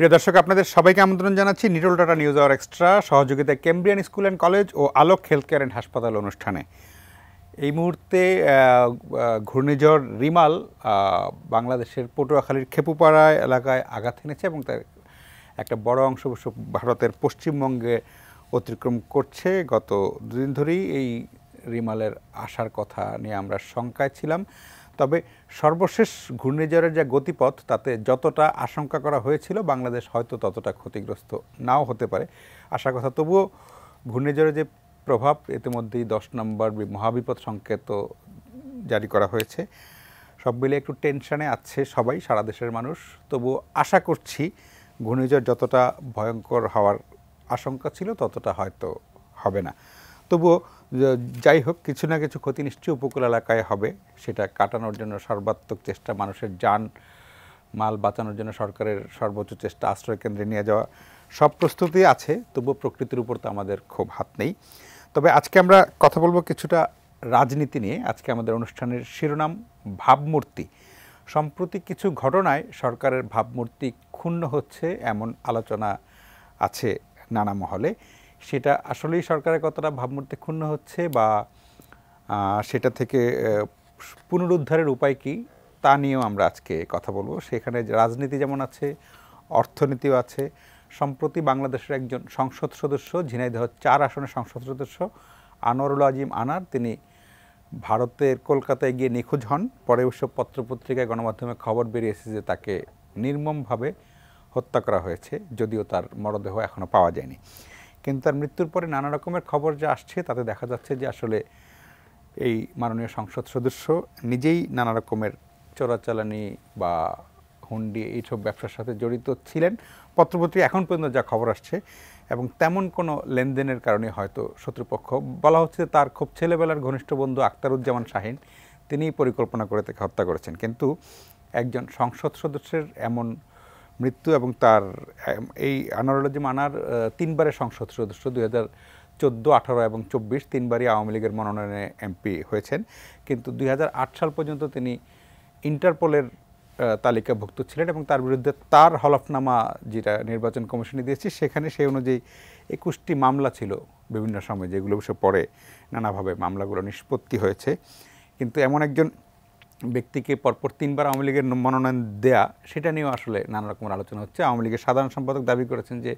প্রিয় দর্শক, আপনাদের সবাইকে আমন্ত্রণ জানাচ্ছি Nitol Tata news hour extra সহযোগিতায় ক্যাম্ব্রিয়ান স্কুল অ্যান্ড কলেজ ও আলোক হেলথ কেয়ার অ্যান্ড হাসপাতাল অনুষ্ঠানে। এই মুহূর্তে ঘূর্ণিঝড় রিমাল বাংলাদেশের পটুয়াখালীর খেপুপাড়া এলাকায় আঘাত এনেছে এবং তার একটা বড় অংশ ভারতের পশ্চিমবঙ্গে অতিক্রম করছে। গত দুদিন ধরেই এই রিমালের আসার কথা নিয়ে আমরা শঙ্কায় ছিলাম, তবে সর্বশেষ ঘূর্ণিঝড়ের যে গতিপথ তাতে যতটা আশঙ্কা করা হয়েছিল বাংলাদেশ হয়তো ততটা ক্ষতিগ্রস্ত নাও হতে পারে আশার কথা। তবুও ঘূর্ণিঝড়ের যে প্রভাব, ইতিমধ্যেই 10 নম্বর মহাবিপদ সংকেত জারি করা হয়েছে। সব মিলে একটু টেনশনে আছে সবাই, সারা দেশের মানুষ। তবুও আশা করছি ঘূর্ণিঝড় যতটা ভয়ঙ্কর হওয়ার আশঙ্কা ছিল ততটা হয়তো হবে না। তবুও যাই হোক, কিছু না কিছু ক্ষতি নিশ্চয়ই উপকূল এলাকায় হবে। সেটা কাটানোর জন্য সর্বাত্মক চেষ্টা, মানুষের যান মাল বাঁচানোর জন্য সরকারের সর্বোচ্চ চেষ্টা, আশ্রয় কেন্দ্রে নিয়ে যাওয়া, সব প্রস্তুতি আছে। তবুও প্রকৃতির উপর তো আমাদের খুব হাত নেই। তবে আজকে আমরা কথা বলবো কিছুটা রাজনীতি নিয়ে। আজকে আমাদের অনুষ্ঠানের শিরোনাম ভাবমূর্তি। সম্প্রতি কিছু ঘটনায় সরকারের ভাবমূর্তি ক্ষুণ্ণ হচ্ছে এমন আলোচনা আছে নানা মহলে। সেটা আসলেই সরকারের কতটা ভাবমূর্তি ক্ষুণ্ণ হচ্ছে বা সেটা থেকে পুনরুদ্ধারের উপায় কী তা নিয়েও আমরা আজকে কথা বলবো। সেখানে রাজনীতি যেমন আছে, অর্থনীতিও আছে। সম্প্রতি বাংলাদেশের একজন সংসদ সদস্য, ঝিনাইদহ 4 আসনের সংসদ সদস্য আনোয়ারুল আজিম আনার, তিনি ভারতের কলকাতায় গিয়ে নিখোঁজ হন। পরে অবশ্য পত্রপত্রিকায় গণমাধ্যমে খবর বেরিয়েছে যে তাকে নির্মমভাবে হত্যা করা হয়েছে, যদিও তার মরদেহ এখনও পাওয়া যায়নি। কিন্তু তার মৃত্যুর পরে নানা রকমের খবর যা আসছে তাতে দেখা যাচ্ছে যে আসলে এই মাননীয় সংসদ সদস্য নিজেই নানা রকমের চোরাচালানি বা হুন্ডি এইসব ব্যবসার সাথে জড়িত ছিলেন। পত্রপত্রিকা এখন পর্যন্ত যা খবর আসছে, এবং তেমন কোনো লেনদেনের কারণে হয়তো শত্রুপক্ষ, বলা হচ্ছে তার খুব ছেলেবেলার ঘনিষ্ঠ বন্ধু আখতারুজ্জামান শাহীন, তিনিই পরিকল্পনা করে তাকে হত্যা করেছেন। কিন্তু একজন সংসদ সদস্যের এমন মৃত্যু, এবং তার এই আনোয়ারুল আজিম আনার 3 বারের সংসদ সদস্য, 2014, 18 এবং 24 3বারই আওয়ামী লীগের মনোনয়নে এমপি হয়েছেন। কিন্তু 2008 সাল পর্যন্ত তিনি ইন্টারপোলের তালিকাভুক্ত ছিলেন, এবং তার বিরুদ্ধে তার হলফনামা যেটা নির্বাচন কমিশনে দিয়েছে সেখানে সেই অনুযায়ী 21টি মামলা ছিল বিভিন্ন সময়, যেগুলো অবশ্য পরে নানাভাবে মামলাগুলো নিষ্পত্তি হয়েছে। কিন্তু এমন একজন ব্যক্তিকে পরপর 3 বার আওয়ামী লীগের মনোনয়ন দেয়া, সেটা নিয়েও আসলে নানা রকমের আলোচনা হচ্ছে। আওয়ামী লীগের সাধারণ সম্পাদক দাবি করেছেন যে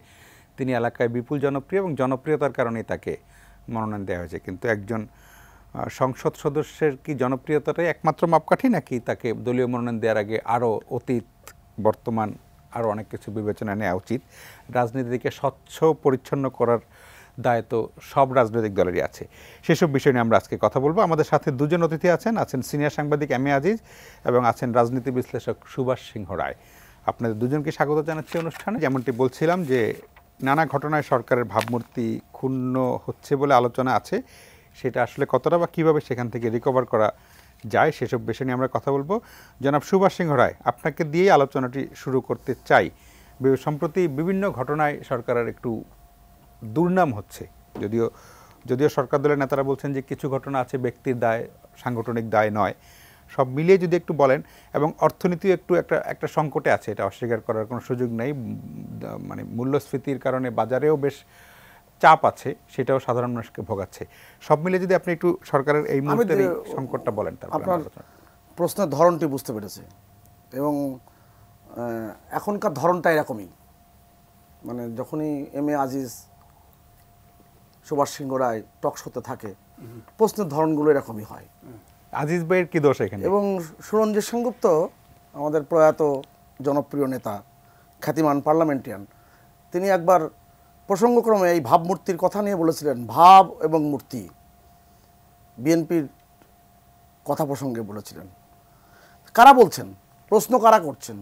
তিনি এলাকায় বিপুল জনপ্রিয় এবং জনপ্রিয়তার কারণেই তাকে মনোনয়ন দেওয়া হয়েছে। কিন্তু একজন সংসদ সদস্যের কি জনপ্রিয়তাটাই একমাত্র মাপকাঠি, নাকি তাকে দলীয় মনোনয়ন দেওয়ার আগে আরও অতীত, বর্তমান আরও অনেক কিছু বিবেচনা নেওয়া উচিত? রাজনীতিকে স্বচ্ছ পরিচ্ছন্ন করার দায়িত্ব সব রাজনৈতিক দলেরই আছে। সেসব বিষয় নিয়ে আমরা আজকে কথা বলবো। আমাদের সাথে দুজন অতিথি আছেন সিনিয়র সাংবাদিক এম এ আজিজ এবং আছেন রাজনীতি বিশ্লেষক সুভাষ সিংহ রায়। আপনাদের দুজনকে স্বাগত জানাচ্ছি অনুষ্ঠানে। যেমনটি বলছিলাম যে নানা ঘটনায় সরকারের ভাবমূর্তি ক্ষুণ্ণ হচ্ছে বলে আলোচনা আছে। সেটা আসলে কতটা বা কীভাবে সেখান থেকে রিকভার করা যায় সেসব বিষয় নিয়ে আমরা কথা বলবো। জনাব সুভাষ সিংহ রায়, আপনাকে দিয়েই আলোচনাটি শুরু করতে চাই। সম্প্রতি বিভিন্ন ঘটনায় সরকারের একটু দুর্নাম হচ্ছে, যদিও সরকার দলের নেতারা বলছেন যে কিছু ঘটনা আছে ব্যক্তির দায়, সাংগঠনিক দায় নয়। সব মিলিয়ে যদি একটু বলেন, এবং অর্থনীতিও একটা সংকটে আছে, এটা অস্বীকার করার কোনো সুযোগ নেই। মানে মূল্যস্ফীতির কারণে বাজারেও বেশ চাপ আছে, সেটাও সাধারণ মানুষকে ভোগাচ্ছে। সব মিলে যদি আপনি একটু সরকারের এই মুহূর্তের সংকটটা বলেন। আপনার প্রশ্নের ধরনটি বুঝতে পেরেছি, এবং এখনকার ধরনটা এরকমই। মানে যখনই এম এ আজিজ, সুভাষ সিংহ রায় টক শোতে থাকে, প্রশ্নের ধরনগুলো এরকমই হয়। আজিজ ভাইয়ের কি দোষ এখানে? এবং সুরঞ্জিত সেনগুপ্ত, আমাদের প্রয়াত জনপ্রিয় নেতা, খ্যাতিমান পার্লামেন্টারিয়ান, তিনি একবার প্রসঙ্গক্রমে এই ভাবমূর্তির কথা নিয়ে বলেছিলেন। ভাব এবং মূর্তি বিএনপির কথা প্রসঙ্গে বলেছিলেন। কারা বলছেন? প্রশ্ন কারা করছেন?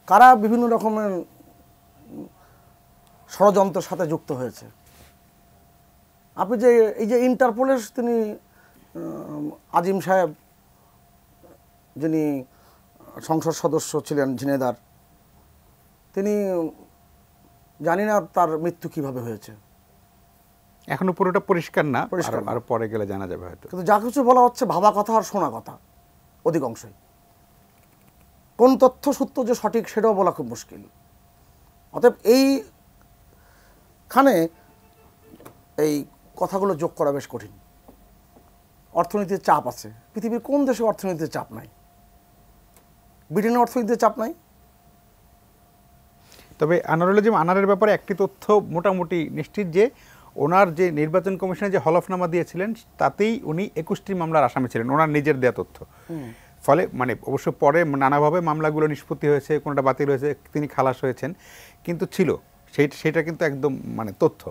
কারা বিভিন্ন রকমের ষড়যন্ত্রের সাথে যুক্ত হয়েছে? আপনি যে এই যে ইন্টারপোলের তিনি আজিম সাহেব, যিনি সংসদ সদস্য ছিলেন ঝিনাইদহ, তিনি জানি না তার মৃত্যু কিভাবে হয়েছে, এখনো পুরোটা পরিষ্কার না, আর পরে গেলে জানা যাবে হয়তো। কিন্তু যা কিছু বলা হচ্ছে ভাবা কথা আর শোনা কথা অধিকাংশই। কোন তথ্য সূত্র যে সঠিক সেটাও বলা খুব মুশকিল। অতএব এইখানে এই কথাগুলো যোগ করা বেশ কঠিন। অর্থনীতির চাপ আছে, পৃথিবীর কোন দেশে অর্থনীতির চাপ নাই? ব্রিটেনের অর্থনীতির চাপ নাই। তবে আনারুল আজিম আনারের ব্যাপারে একটি তথ্য মোটামুটি নিশ্চিত যে ওনার যে নির্বাচন কমিশনে যে হলফনামা দিয়েছিলেন তাতেই উনি 21টি মামলার আসামি ছিলেন, ওনার নিজের দেয়া তথ্য। ফলে মানে অবশ্য পরে নানাভাবে মামলাগুলো নিষ্পত্তি হয়েছে, কোনটা বাতিল হয়েছে, তিনি খালাস হয়েছেন, কিন্তু ছিল সেটা কিন্তু একদম মানে তথ্য।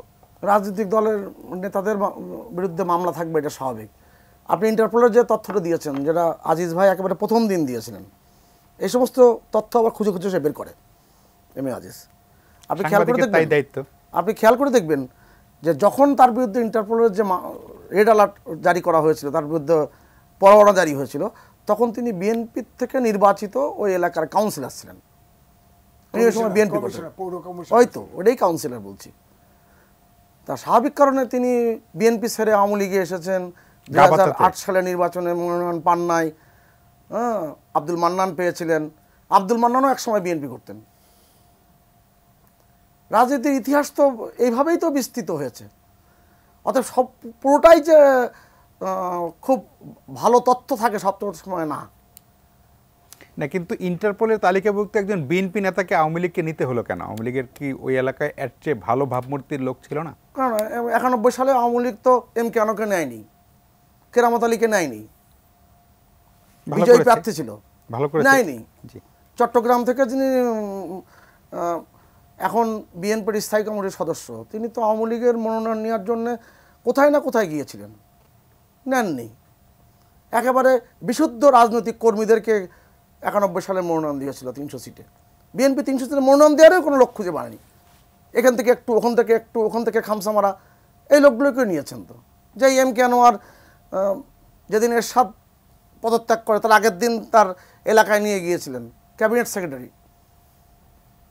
রাজনৈতিক দলের নেতাদের বিরুদ্ধে মামলা থাকবে, এটা স্বাভাবিক। আপনি ইন্টারপোলের যে তথ্যটা দিয়েছেন, যেটা আজিজ ভাই একেবারে প্রথম দিন দিয়েছিলেন, এই সমস্ত তথ্য আবার খুঁজে খুঁজে সে বের করে এম এ আজিজ। আপনি খেয়াল করে দেখবেন, আপনি খেয়াল করে দেখবেন যে যখন তার বিরুদ্ধে ইন্টারপোলের যে রেড অ্যালার্ট জারি করা হয়েছিল, তার বিরুদ্ধে পরোয়ানা জারি হয়েছিল, তখন তিনি বিএনপি থেকে নির্বাচিত ওই এলাকার কাউন্সিলর ছিলেন। ওই সময় বিএনপি হয়তো ওটাই কাউন্সিলর বলছি। তা স্বাভাবিক কারণে তিনি বিএনপি ছেড়ে আওয়ামী লীগে এসেছেন। 2008 সালে নির্বাচনে মনোনয়ন পান নাই। আব্দুল মান্নান পেয়েছিলেন। আব্দুল মান্নানও একসময় বিএনপি করতেন। রাজনীতির ইতিহাস তো এইভাবেই তো বিস্তৃত হয়েছে। অতএব সব পুরোটাই যে খুব ভালো তথ্য থাকে সব সময় না। না, কিন্তু ইন্টারপোলের তালিকাভুক্ত একজন বিএনপি নেতাকে আওয়ামী লীগকে নিতে হলো কেন? আওয়ামী লীগের কি ওই এলাকায় এর চেয়ে ভালো ভাবমূর্তির লোক ছিল না? কারণ 91 সালে আওয়ামী লীগ তো এম কে আনোকে নেয়নি, কেরামত আলীকে নেয়নি, বিজয়ী প্রার্থী ছিল, নেয়নি। চট্টগ্রাম থেকে যিনি এখন বিএনপির স্থায়ী কমিটির সদস্য, তিনি তো আওয়ামী লীগের মনোনয়ন নেওয়ার জন্য কোথায় না কোথায় গিয়েছিলেন, নেননি। একেবারে বিশুদ্ধ রাজনৈতিক কর্মীদেরকে 91 সালে মনোনয়ন দিয়েছিল 300 সিটে। বিএনপি 300 সিটে মনোনয়ন দেওয়ারও কোনো লোক খুঁজে পায়নি। এখান থেকে একটু, ওখান থেকে একটু, ওখান থেকে খামসা মারা, এই লোকগুলোকে নিয়েছেন। তো যে এম কে আনোয়ার যেদিন এরশাদ পদত্যাগ করে তার আগের দিন তার এলাকায় নিয়ে গিয়েছিলেন ক্যাবিনেট সেক্রেটারি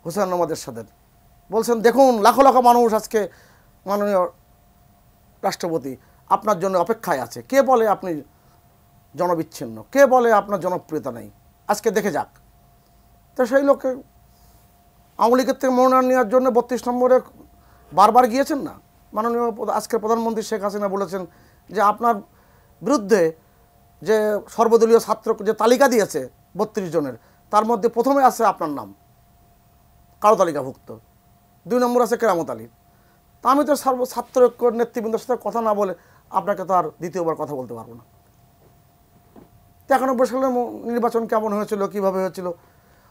হোসেন মোহাম্মদ এরশাদের, বলছেন দেখুন লাখো লাখো মানুষ আজকে মাননীয় রাষ্ট্রপতি আপনার জন্য অপেক্ষায় আছে। কে বলে আপনি জনবিচ্ছিন্ন, কে বলে আপনার জনপ্রিয়তা নেই, আজকে দেখে যাক। তো সেই লোককে আওয়ামী লীগের থেকে মনোনয়ন নেওয়ার জন্য 32 নম্বরে বারবার গিয়েছেন না। মাননীয় আজকের প্রধানমন্ত্রী শেখ হাসিনা বলেছেন যে আপনার বিরুদ্ধে যে সর্বদলীয় ছাত্র যে তালিকা দিয়েছে 32 জনের, তার মধ্যে প্রথমে আছে আপনার নাম, কারো তালিকাভুক্ত। 2 নম্বর আছে কেরামত আলী। তা আমি তো ছাত্র নেতৃবৃন্দের সাথে কথা না বলে আপনাকে তো আর দ্বিতীয়বার কথা বলতে পারবো না। 91 সালে নির্বাচন কেমন হয়েছিল, কীভাবে হয়েছিল?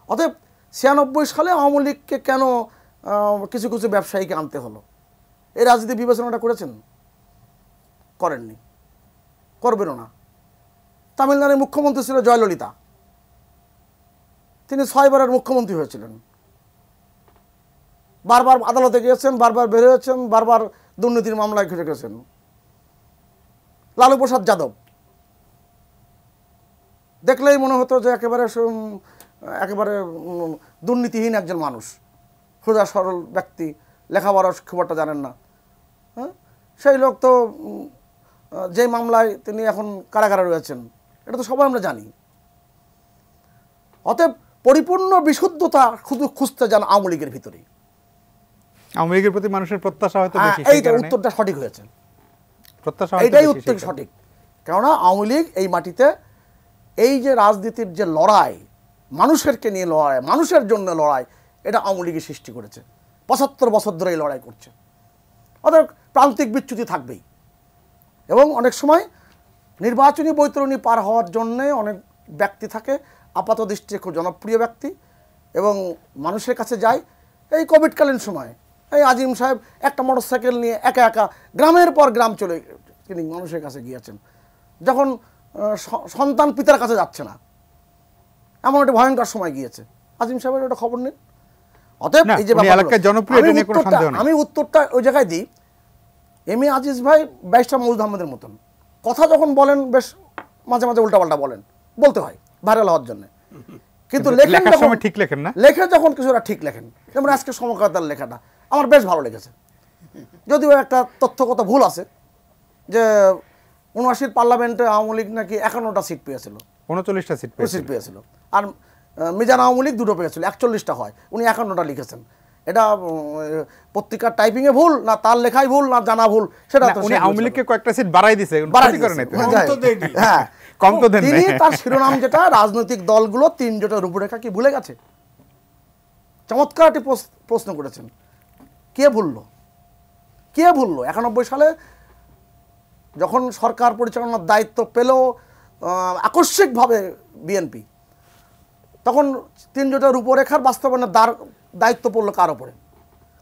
অতএব 96 সালে আওয়ামী লীগকে কেন কিছু কিছু ব্যবসায়ীকে আনতে হলো, এই রাজনীতি বিবেচনাটা করেছেন? করেননি, করবেনও না। তামিলনাড়ুর মুখ্যমন্ত্রী ছিল জয়ললিতা, তিনি 6 বারের মুখ্যমন্ত্রী হয়েছিলেন, বারবার আদালতে গিয়েছেন, বারবার বের হয়েছেন, বারবার দুর্নীতির মামলায় ঘেটে গেছেন। লালু প্রসাদ যাদব দেখলেই মনে হতো যে একেবারে একেবারে দুর্নীতিহীন একজন মানুষ, সোজা সরল ব্যক্তি, লেখাপড়া খুব একটা জানেন না। হ্যাঁ, সেই লোক তো যে মামলায় তিনি এখন কারাগারে রয়েছেন, এটা তো সবাই আমরা জানি। অতএব পরিপূর্ণ বিশুদ্ধতা শুধু খুঁজতে যান আওয়ামী লীগের ভিতরেই। আওয়ামী লীগের প্রতি মানুষের প্রত্যাশা হয়তো বেশি, এইটা উত্তরটা সঠিক হয়েছে, প্রত্যাশা এইটাই উত্তর সঠিক। কেননা আওয়ামী লীগ এই মাটিতে এই যে রাজনীতির যে লড়াই, মানুষেরকে নিয়ে লড়াই, মানুষের জন্য লড়াই, এটা আওয়ামী লীগের সৃষ্টি করেছে। 75 বছর ধরে এই লড়াই করছে। অতএব প্রান্তিক বিচ্যুতি থাকবেই, এবং অনেক সময় নির্বাচনী বৈতরণী পার হওয়ার জন্যে অনেক ব্যক্তি থাকে আপাত দৃষ্টিতে খুব জনপ্রিয় ব্যক্তি এবং মানুষের কাছে যায়। এই কোভিডকালীন সময় এই আজিম সাহেব একটা মোটরসাইকেল নিয়ে একা একা গ্রামের পর গ্রাম চলে তিনি মানুষের কাছে গিয়েছেন, যখন সন্তান পিতার কাছে যাচ্ছে না, এমন একটা ভয়ঙ্কর সময় গিয়েছে। আজিম সাহেবের ওটা খবর নেই। অতএব এই যে আমি উত্তরটা ওই জায়গায় দিই, এম এ আজিজ ভাই ব্যারিস্টার মওদুদ আহমদের মতন কথা যখন বলেন, বেশ মাঝে মাঝে উল্টাপাল্টা বলেন, বলতে হয় ভাইরাল হওয়ার জন্য, কিন্তু লেখার সময় ঠিক লেখেন না। লেখে যখন কিছুটা ঠিক লেখেন, যেমন আজকে সমকালতার লেখাটা আমার বেশ ভালো লেগেছে, যদিও একটা তথ্যগত ভুল আছে যে 79 পার্লামেন্টে আওয়ামী লীগ নাকি 51টা সিট পেয়েছিল, 39টা সিট পেয়েছিল, আর মিজান আওয়ামী লীগ 2টো পেয়েছিল, 41টা হয়, উনি 51টা লিখেছেন। এটা পত্রিকার টাইপিংয়ে ভুল না তার লেখায় ভুল না জানা ভুল, সেটা তো উনি আওয়ামী লীগকে কয়েকটা সিট বাড়াই দিয়েছে, হ্যাঁ কম তো দেন তিনি তার শিরোনাম যেটা রাজনৈতিক দলগুলো 3 জোটের রূপরেখা কি ভুলে গেছে। চমৎকার একটি প্রশ্ন করেছেন। কে ভুললো? 91 সালে যখন সরকার পরিচালনার দায়িত্ব পেল আকস্মিকভাবে বিএনপি, তখন 3 জোটের রূপরেখার বাস্তবায়নের দায়িত্ব পড়লো কার ওপরে?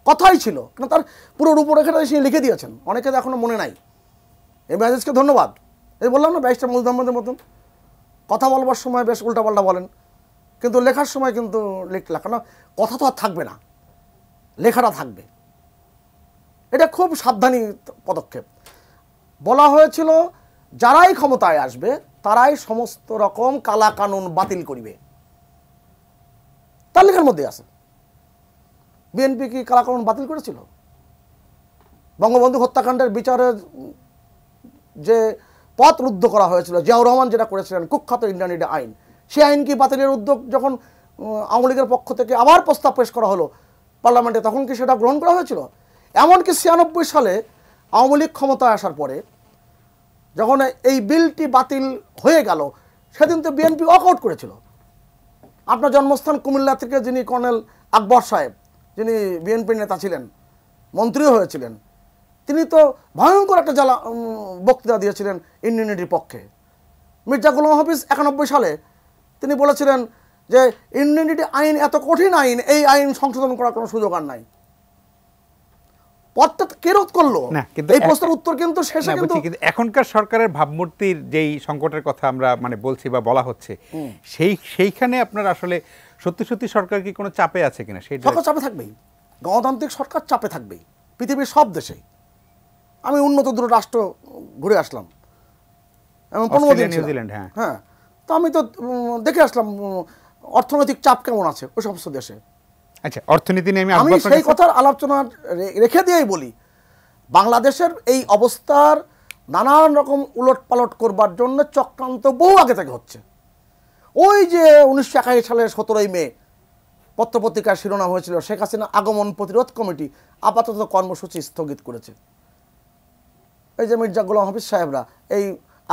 কথাই ছিল না, তার পুরো রূপরেখাটা সে লিখে দিয়েছেন, অনেকে এখনো মনে নাই। এই ম্যাজিজকে ধন্যবাদ। এই বললাম না ব্যারিস্টার মজিদ আহমদের মতন কথা বলবার সময় বেশ উল্টাপাল্টা বলেন, কিন্তু লেখার সময় কিন্তু লেখা না, কথা তো আর থাকবে না, লেখাটা থাকবে। এটা খুব সাবধানী পদক্ষেপ। বলা হয়েছিল যারাই ক্ষমতায় আসবে তারাই সমস্ত রকম কালা কানুন বাতিল করিবে, তার লেখার মধ্যে আছে। বিএনপি কি কালা কানুন বাতিল করেছিল? বঙ্গবন্ধু হত্যাকাণ্ডের বিচারে যে পথ রুদ্ধ করা হয়েছিল, জিয়াউর রহমান যেটা করেছিলেন কুখ্যাত ইন্ডিয়ান আইন, সেই আইন কি বাতিলের উদ্যোগ যখন আওয়ামী লীগের পক্ষ থেকে আবার প্রস্তাব পেশ করা হলো পার্লামেন্টে, তখন কি সেটা গ্রহণ করা হয়েছিল? এমনকি 96 সালে আওয়ামী লীগ ক্ষমতায় আসার পরে যখন এই বিলটি বাতিল হয়ে গেল, সেদিন তো বিএনপি ওয়াকআউট করেছিল। আপনার জন্মস্থান কুমিল্লা থেকে যিনি কর্নেল আকবর সাহেব, যিনি বিএনপির নেতা ছিলেন, মন্ত্রীও হয়েছিলেন, তিনি তো ভয়ঙ্কর একটা বক্তৃতা দিয়েছিলেন ইন্ডিয়ানিটির পক্ষে। মির্জা গোলাম হাফিজ 91 সালে তিনি বলেছিলেন যে ইন্ডিয়ানিটি আইন এত কঠিন আইন, এই আইন সংশোধন করার কোনো সুযোগ আর নাই। পথটা কে রোধ করলো? এই প্রশ্নের উত্তর কিন্তু শেষে কিন্তু এখনকার সরকারের ভাবমূর্তির যেই সংকটের কথা আমরা মানে বলছি বা বলা হচ্ছে, সেইখানে আপনার আসলে সত্যি সত্যি সরকার কি কোনো চাপে আছে কিনা? সেই সরকার চাপে থাকবেই, গণতান্ত্রিক সরকার চাপে থাকবেই পৃথিবীর সব দেশেই। আমি উন্নত দুটো রাষ্ট্র ঘুরে আসলাম, এবং 15 দিন নিউজিল্যান্ড, হ্যাঁ, তো আমি তো দেখে আসলাম অর্থনৈতিক চাপ কেমন আছে ওই সমস্ত দেশে। আচ্ছা, অর্থনীতি নিয়ে আমি সেই কথার আলোচনা রেখে দিয়েই বলি, বাংলাদেশের এই অবস্থার নানান রকম উলট পালট করবার জন্য চক্রান্ত বহু আগে থেকে হচ্ছে। ওই যে 1981 সালের 17ই মে পত্রপত্রিকার শিরোনাম হয়েছিল শেখ হাসিনা আগমন প্রতিরোধ কমিটি আপাতত কর্মসূচি স্থগিত করেছে। এই যে মির্জা গোলাম হাফিজ সাহেবরা এই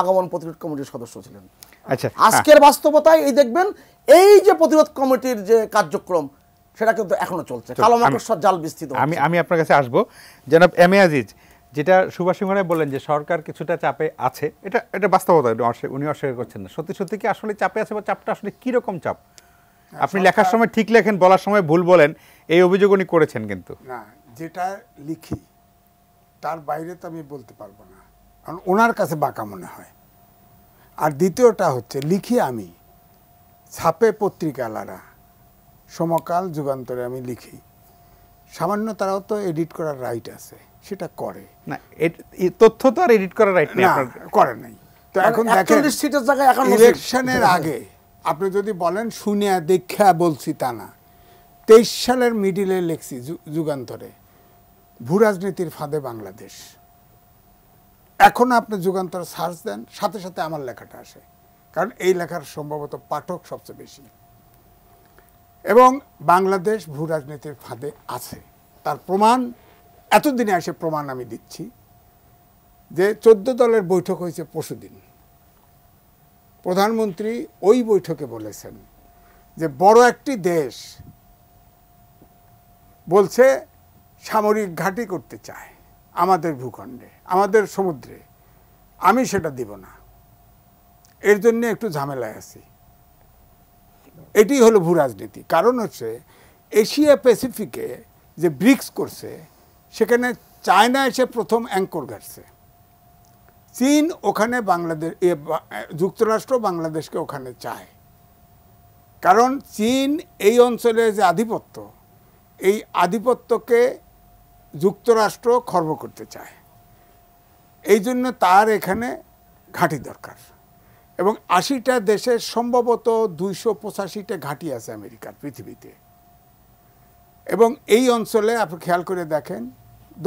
আগমন প্রতিরোধ কমিটির সদস্য ছিলেন। আচ্ছা, আজকের বাস্তবতায় এই দেখবেন এই যে প্রতিরোধ কমিটির যে কার্যক্রম সেটা কিন্তু এখনো চলছে, কালো মাকড়সার জাল বিস্তৃত। আমি আপনার কাছে আসবো জনাব এম এ আজিজ, যেটা সুভাষ সিংহ রায় বললেন যে সরকার কিছুটা চাপে আছে, এটা বাস্তবতা, উনি অস্বীকার করছেন না। সত্যি সত্যি কি আসলে চাপে আছে, বা চাপটা আসলে কিরকম চাপ? আপনি লেখার সময় ঠিক লেখেন, বলার সময় ভুল বলেন, এই অভিযোগ উনি করেছেন। কিন্তু না, যেটা লিখি তার বাইরে তো আমি বলতে পারবো না, কারণ ওনার কাছে বাঁকা মনে হয়। আর দ্বিতীয়টা হচ্ছে লিখি আমি, ছাপে পত্রিকালারা, সমকাল, যুগান্তরে আমি লিখি, সামান্য তারাও তো এডিট করার রাইট আছে, সেটা করে না। তথ্য তো আর এডিট করার রাইট নেই, করে নাই। তো এখন দেখেন ইলেকশনের আগে আপনি যদি বলেন শুনিয়া দেখা বলছি তা না, 23 সালের মিডিলে লেখছি যুগান্তরে, ভূ রাজনীতির ফাঁদে বাংলাদেশ। এখন আপনি যুগান্তর সার্চ দেন, সাথে সাথে আমার লেখাটা আসে, কারণ এই লেখার সম্ভবত পাঠক সবচেয়ে বেশি। এবং বাংলাদেশ ভূ রাজনীতির ফাঁদে আছে, তার প্রমাণ এতদিনে এসে প্রমাণ আমি দিচ্ছি। যে 14 দলের বৈঠক হয়েছে পরশুদিন, প্রধানমন্ত্রী ওই বৈঠকে বলেছেন যে বড় একটি দেশ বলছে সামরিক ঘাঁটি করতে চায় আমাদের ভূখণ্ডে, আমাদের সমুদ্রে, আমি সেটা দিব না, এর জন্য একটু ঝামেলায় আছি। এটি হলো ভূ রাজনীতি। কারণ হচ্ছে এশিয়া প্যাসিফিকে যে ব্রিক্স করছে, সেখানে চায়না এসে প্রথম অ্যাঙ্কর গাড়ছে, চীন ওখানে বাংলাদেশ, যুক্তরাষ্ট্র বাংলাদেশকে ওখানে চায়। কারণ চীন এই অঞ্চলে যে আধিপত্য, এই আধিপত্যকে যুক্তরাষ্ট্র খর্ব করতে চায়, এই জন্য তার এখানে ঘাঁটি দরকার। এবং 80টা দেশের সম্ভবত 285টা ঘাঁটি আছে আমেরিকার পৃথিবীতে। এবং এই অঞ্চলে আপনি খেয়াল করে দেখেন,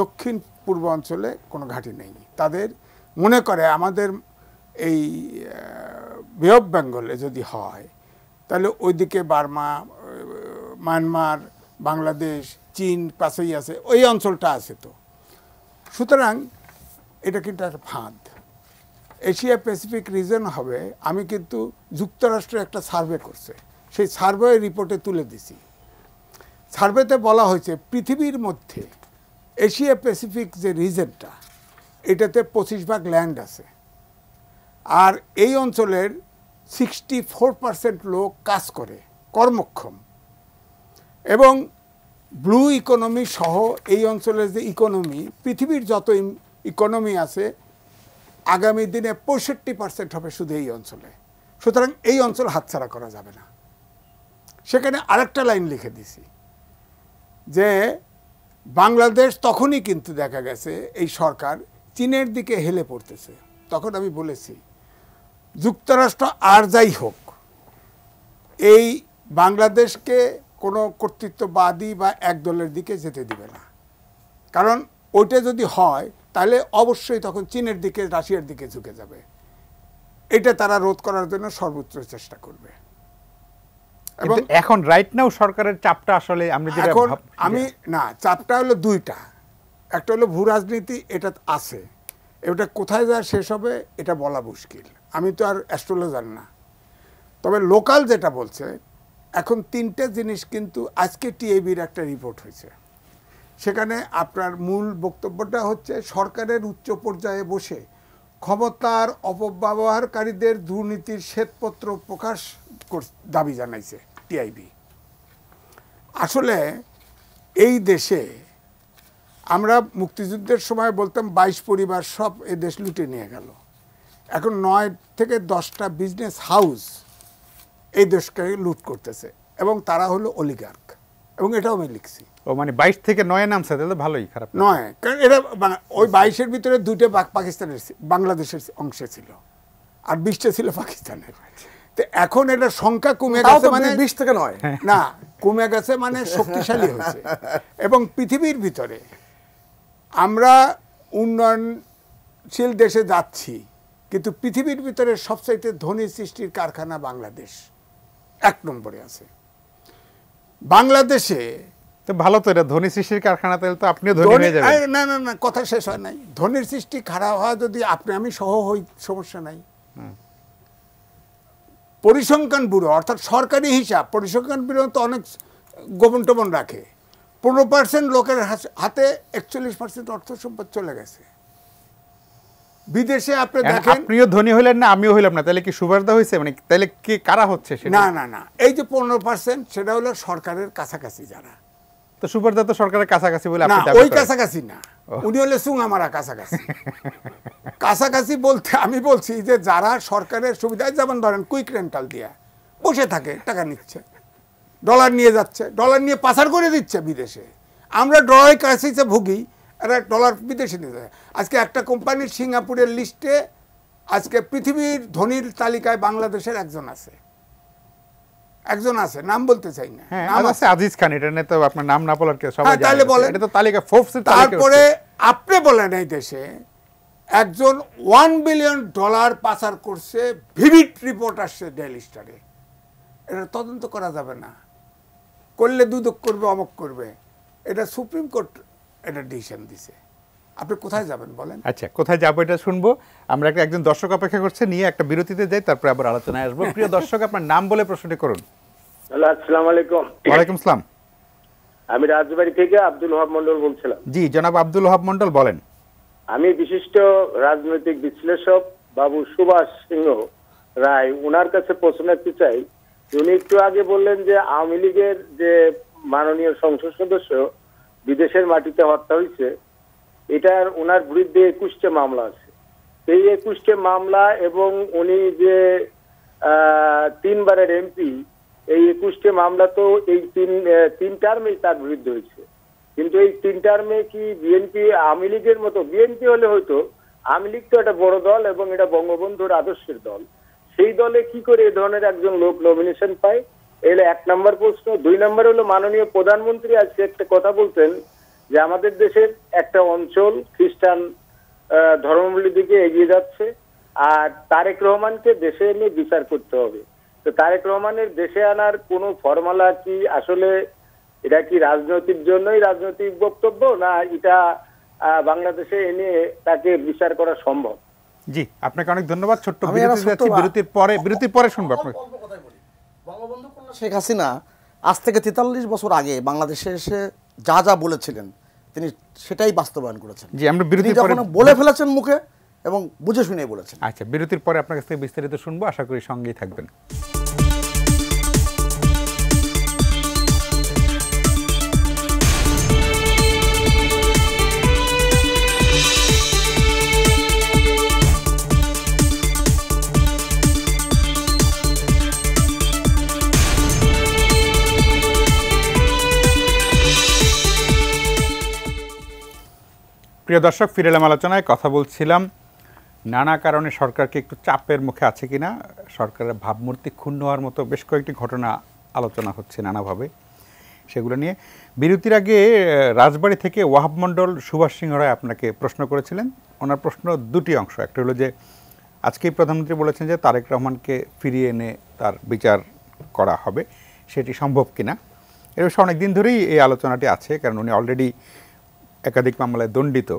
দক্ষিণ পূর্ব অঞ্চলে কোনো ঘাঁটি নেই। তাদের মনে করে আমাদের এই বে অফ বেঙ্গলে যদি হয়, তাহলে ওইদিকে বার্মা, মায়ানমার, বাংলাদেশ, চীন পাশেই আছে, ওই অঞ্চলটা আছে। তো সুতরাং এটা কিন্তু একটা ফাঁদ। এশিয়া প্যাসিফিক রিজন হবে। আমি কিন্তু যুক্তরাষ্ট্রের একটা সার্ভে করছে, সেই সার্ভে রিপোর্টে তুলে দিছি। সার্ভেতে বলা হয়েছে পৃথিবীর মধ্যে এশিয়া প্যাসিফিক যে রিজনটা, এটাতে 25% ল্যান্ড আছে, আর এই অঞ্চলের 64% লোক কাজ করে, কর্মক্ষম, এবং ব্লু ইকোনমি সহ এই অঞ্চলের যে ইকোনমি, পৃথিবীর যত ইকোনমি আছে আগামী দিনে 65% হবে শুধু এই অঞ্চলে। সুতরাং এই অঞ্চল হাতছাড়া করা যাবে না। সেখানে আরেকটা লাইন লিখে দিছি যে বাংলাদেশ তখনই কিন্তু দেখা গেছে এই সরকার চীনের দিকে হেলে পড়তেছে। তখন আমি বলেছি যুক্তরাষ্ট্র আর যাই হোক এই বাংলাদেশকে কোনো কর্তৃত্ববাদী বা এক দলের দিকে যেতে দিবে না, কারণ ওইটা যদি হয় তাহলে অবশ্যই তখন চীনের দিকে, রাশিয়ার দিকে ঝুঁকে যাবে। এটা তারা রোধ করার জন্য সর্বোচ্চ চেষ্টা করবে। এবং এখন রাইট নাও সরকারের চাপটা আসলে এখন আমি না, চাপটা হলো দুইটা। একটা হলো ভূ রাজনীতি, এটা আছে, এটা কোথায় যায় শেষ হবে এটা বলা মুশকিল। আমি তো আর অ্যাস্ট্রোলজার না। তবে লোকাল যেটা বলছে, এখন তিনটে জিনিস কিন্তু আজকে টিআইবির একটা রিপোর্ট হয়েছে, সেখানে আপনার মূল বক্তব্যটা হচ্ছে সরকারের উচ্চ পর্যায়ে বসে ক্ষমতার অপব্যবহারকারীদের দুর্নীতির শ্বেতপত্র প্রকাশ দাবি জানাইছে টিআইবি। আসলে এই দেশে আমরা মুক্তিযুদ্ধের সময় বলতাম 22 পরিবার সব এ দেশ লুটে নিয়ে গেল। এখন 9 থেকে 10টা বিজনেস হাউস এই দেশকে লুট করতেছে, এবং তারা হলো অলিগার্ক, এবং এটাও আমি লিখছি। ও মানে 22 থেকে 9 নামছে, তাহলে ভালোই, খারাপ নয়, কারণ এটা ওই 22-এর ভিতরে 2টা পাকিস্তানের, বাংলাদেশের অংশে ছিল, আর 20টা ছিল পাকিস্তানের। তো এখন এটা সংখ্যা কমে গেছে, মানে 20 থেকে 9 না, কমে গেছে মানে শক্তিশালী হয়েছে। এবং পৃথিবীর ভিতরে আমরা উন্নয়নশীল দেশে যাচ্ছি, কিন্তু পৃথিবীর ভিতরে সবচাইতে ধনী সৃষ্টির কারখানা বাংলাদেশ 1 নম্বরে আছে। বাংলাদেশে তো ভালো, তো এটা ধনী সৃষ্টির কারখানা, তাহলে তো আপনিও ধনী হয়ে যাবেন। না না না, কথা শেষ হয় নাই। ধনীর সৃষ্টি খারাপ হয় যদি আপনি আমি সহ হই, সমস্যা নাই। পরিসংখ্যান ব্যুরো অর্থাৎ সরকারি হিসাব, পরিসংখ্যান ব্যুরো তো অনেক গোপন টোপন রাখে। 15% লোকের হাতে 41% অর্থ সম্পদ চলে গেছে বিদেশে। আপনি দেখেন, আপনিও ধনী হইলেন না, আমিও হইলাম না, তাহলে কি সুবিধা হয়েছে? মানে তাহলে কি কারা হচ্ছে সেটা? না না না, এই যে 15% সেটা হলো সরকারের কাছাকাছি যারা। তো সুবিধা তো সরকারের কাছাকাছি বলে না, আপনি দাবি ওই করেন। কাছাকাছি না, উনি হলে সুঙামারা কাছাকাছি। কাছাকাছি বলতে আমি বলছি যে যারা সরকারের সুবিধায়, যেমন ধরেন কুইক রেন্টাল দিয়ে বসে থাকে, টাকা নিচ্ছে, ডলার নিয়ে যাচ্ছে, ডলার নিয়ে পাচার করে দিচ্ছে বিদেশে। আমরা ডলার ক্রাইসিসে ভুগি, এরা ডলার বিদেশে নিয়ে যায়। আজকে একটা কোম্পানির সিঙ্গাপুরের লিস্টে আজকে পৃথিবীর ধনীর তালিকায় বাংলাদেশের একজন আছে, নাম বলতে চাই না। হ্যাঁ, আছে আজিজ খান। এটা নিয়ে তো আপনার নাম না বলার সবাই জানে। তাহলে বলেন, এটা তো তালিকা ফোর্বস এর তালিকা। তারপরে আপনি বলেন এই দেশে একজন $1 বিলিয়ন পাচার করছে, ভিভিড রিপোর্ট আসছে ডেইলি স্টারে। এটা তদন্ত করা যাবে না, করলে দুদক করবে, অমক করবে। এটা সুপ্রিম কোর্ট এটা ডিসিশন দিছে। আপনি কোথায় যাবেন বলেন? আচ্ছা, কোথায় যাবো এটা শুনবো। আমরা একজন দর্শক অপেক্ষা করছে, নিয়ে একটা বিরতিতে যাই, তারপরে আবার আলোচনায় আসবো। প্রিয় দর্শক, আপনার নাম বলে প্রশ্নটি করুন। হ্যালো, আসসালামু আলাইকুম। ওয়ালাইকুম আসসালাম। আমি রাজবাড়ী থেকে আব্দুল ওহাব মন্ডল বলছিলাম। জি, জনাব আব্দুল ওহাব মন্ডল বলেন। আমি বিশিষ্ট রাজনৈতিক বিশ্লেষক বাবু সুভাষ সিংহ রায়, ওনার কাছে প্রশ্ন রাখতে চাই। উনি একটু আগে বললেন যে আওয়ামী লীগের যে মাননীয় সংসদ সদস্য বিদেশের মাটিতে হত্যা হয়েছে, এটার ওনার বিরুদ্ধে 21টা মামলা আছে। এই 21টা মামলা, এবং উনি যে 3 বারের এমপি, এই 21টা মামলা তো এই তিন টার্মেই তার বিরুদ্ধে হয়েছে। কিন্তু এই 3 টার্মে কি বিএনপি আওয়ামী লীগের মতো, বিএনপি হলে হয়তো, আওয়ামী লীগ তো একটা বড় দল এবং এটা বঙ্গবন্ধুর আদর্শের দল, সেই দলে কি করে এই ধরনের একজন লোক নমিনেশন পায়? এগুলো 1 নম্বর প্রশ্ন। 2 নম্বর হলো, মাননীয় প্রধানমন্ত্রী আজকে একটা কথা বলতেন যে আমাদের দেশের একটা অঞ্চল খ্রিস্টান ধর্মাবলীর দিকে এগিয়ে যাচ্ছে, আর তারেক রহমানকে দেশে এনে বিচার করতে হবে। তো তারেক রহমানের দেশে আনার কোনো ফর্মুলা কি আসলে এটা কি রাজনৈতিক জন্যই রাজনৈতিক বক্তব্য, না এটা বাংলাদেশে এনে তাকে বিচার করা সম্ভব? জি, আপনাকে অনেক ধন্যবাদ। ছোট্ট আমি বিরতি একটা যাচ্ছি, বিরতির পরে শুনবো আপনাকে। বঙ্গবন্ধু কন্যা শেখ হাসিনা আজ থেকে 43 বছর আগে বাংলাদেশে এসে যা যা বলেছিলেন তিনি সেটাই বাস্তবায়ন করেছেন। জি, আমরা বিরতির পরে বলে ফেলেছেন মুখে এবং বুঝে শুনে বলেছেন। আচ্ছা, বিরতির পরে আপনার কাছ থেকে বিস্তারিত শুনবো, আশা করি সঙ্গেই থাকবেন। প্রিয় দর্শক, ফিরে এলাম আলোচনায়। কথা বলছিলাম নানা কারণে সরকারকে একটু চাপের মুখে আছে কিনা, সরকারের ভাবমূর্তি ক্ষুণ্ণ হওয়ার মতো বেশ কয়েকটি ঘটনা আলোচনা হচ্ছে নানাভাবে, সেগুলো নিয়ে। বিরতির আগে রাজবাড়ী থেকে ওয়াহাব মণ্ডল সুভাষ সিংহ রায় আপনাকে প্রশ্ন করেছিলেন। ওনার প্রশ্ন দুটি অংশ। একটা হলো যে আজকেই প্রধানমন্ত্রী বলেছেন যে তারেক রহমানকে ফিরিয়ে এনে তার বিচার করা হবে, সেটি সম্ভব কিনা। এর বিষয়ে অনেক দিন ধরেই এই আলোচনাটি আছে, কারণ উনি অলরেডি একাধিক মামলায় দণ্ডিত,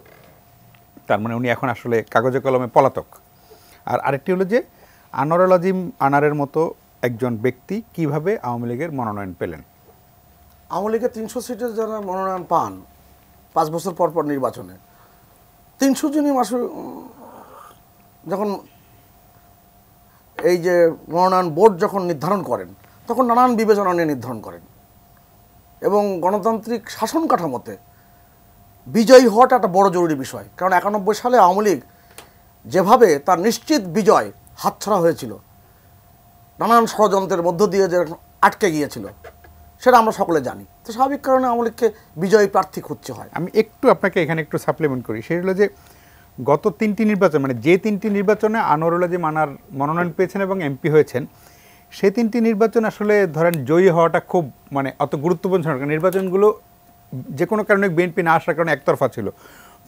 তার মানে উনি এখন আসলে কাগজে কলমে পলাতক। আর আরেকটি হলো যে আনোয়ারুল আজিম আনারের মতো একজন ব্যক্তি কিভাবে আওয়ামী লীগের মনোনয়ন পেলেন। আওয়ামী লীগের 300 সিটের যারা মনোনয়ন পান 5 বছর পর পর নির্বাচনে, 300 জনই যখন এই যে মনোনয়ন বোর্ড যখন নির্ধারণ করেন তখন নানান বিবেচনা নিয়ে নির্ধারণ করেন, এবং গণতান্ত্রিক শাসন কাঠামোতে বিজয়ী হওয়াটা একটা বড় জরুরি বিষয়। কারণ 91 সালে আওয়ামী লীগ যেভাবে তার নিশ্চিত বিজয় হাতছাড়া হয়েছিল, নানান ষড়যন্ত্রের মধ্য দিয়ে যে আটকে গিয়েছিল, সেটা আমরা সকলে জানি। তো স্বাভাবিক কারণে আওয়ামী লীগকে বিজয়ী প্রার্থী খুঁজতে হয়। আমি একটু আপনাকে এখানে একটু সাপ্লিমেন্ট করি, সেটা হলো যে গত 3টি নির্বাচন, মানে যে 3টি নির্বাচনে আনোয়ারুল আজিম আনার মনোনয়ন পেয়েছেন এবং এমপি হয়েছেন, সেই 3টি নির্বাচন আসলে ধরেন জয়ী হওয়াটা খুব মানে অত গুরুত্বপূর্ণ ছিল। নির্বাচনগুলো যে কোনো কারণে বিএনপি না আসার কারণে একতরফা ছিল,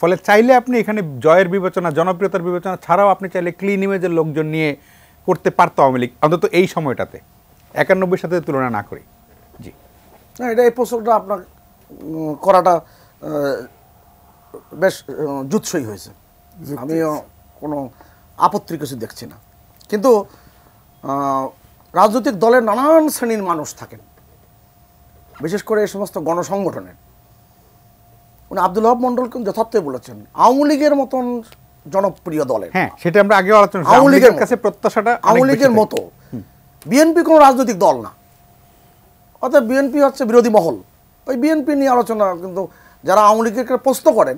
ফলে চাইলে আপনি এখানে জয়ের বিবেচনা, জনপ্রিয়তার বিবেচনা ছাড়াও আপনি চাইলে ক্লিন ইমেজের লোকজন নিয়ে করতে পারতো আওয়ামী লীগ, অন্তত এই সময়টাতে 91 সাথে তুলনা না করি। জি, না, এটা এই প্রশ্নটা আপনার করাটা বেশ জুৎসই হয়েছে, আমিও কোনো আপত্তির কিছু দেখছি না। কিন্তু রাজনৈতিক দলের নানান শ্রেণীর মানুষ থাকেন, বিশেষ করে এই সমস্ত গণসংগঠনের। উনি আব্দুল ওয়াহাব মণ্ডল কিন্তু যথার্থই বলেছেন, আওয়ামী লীগের মতন জনপ্রিয় দলের, হ্যাঁ সেটা আমরা আগে আলোচনা করেছি, আওয়ামী লীগের কাছে প্রত্যাশাটা আওয়ামী লীগের মতো বিএনপি কোনো রাজনৈতিক দল না, অর্থাৎ বিএনপি হচ্ছে বিরোধী মহল। ওই বিএনপি নিয়ে আলোচনা কিন্তু যারা আওয়ামী লীগের প্রশ্ন করেন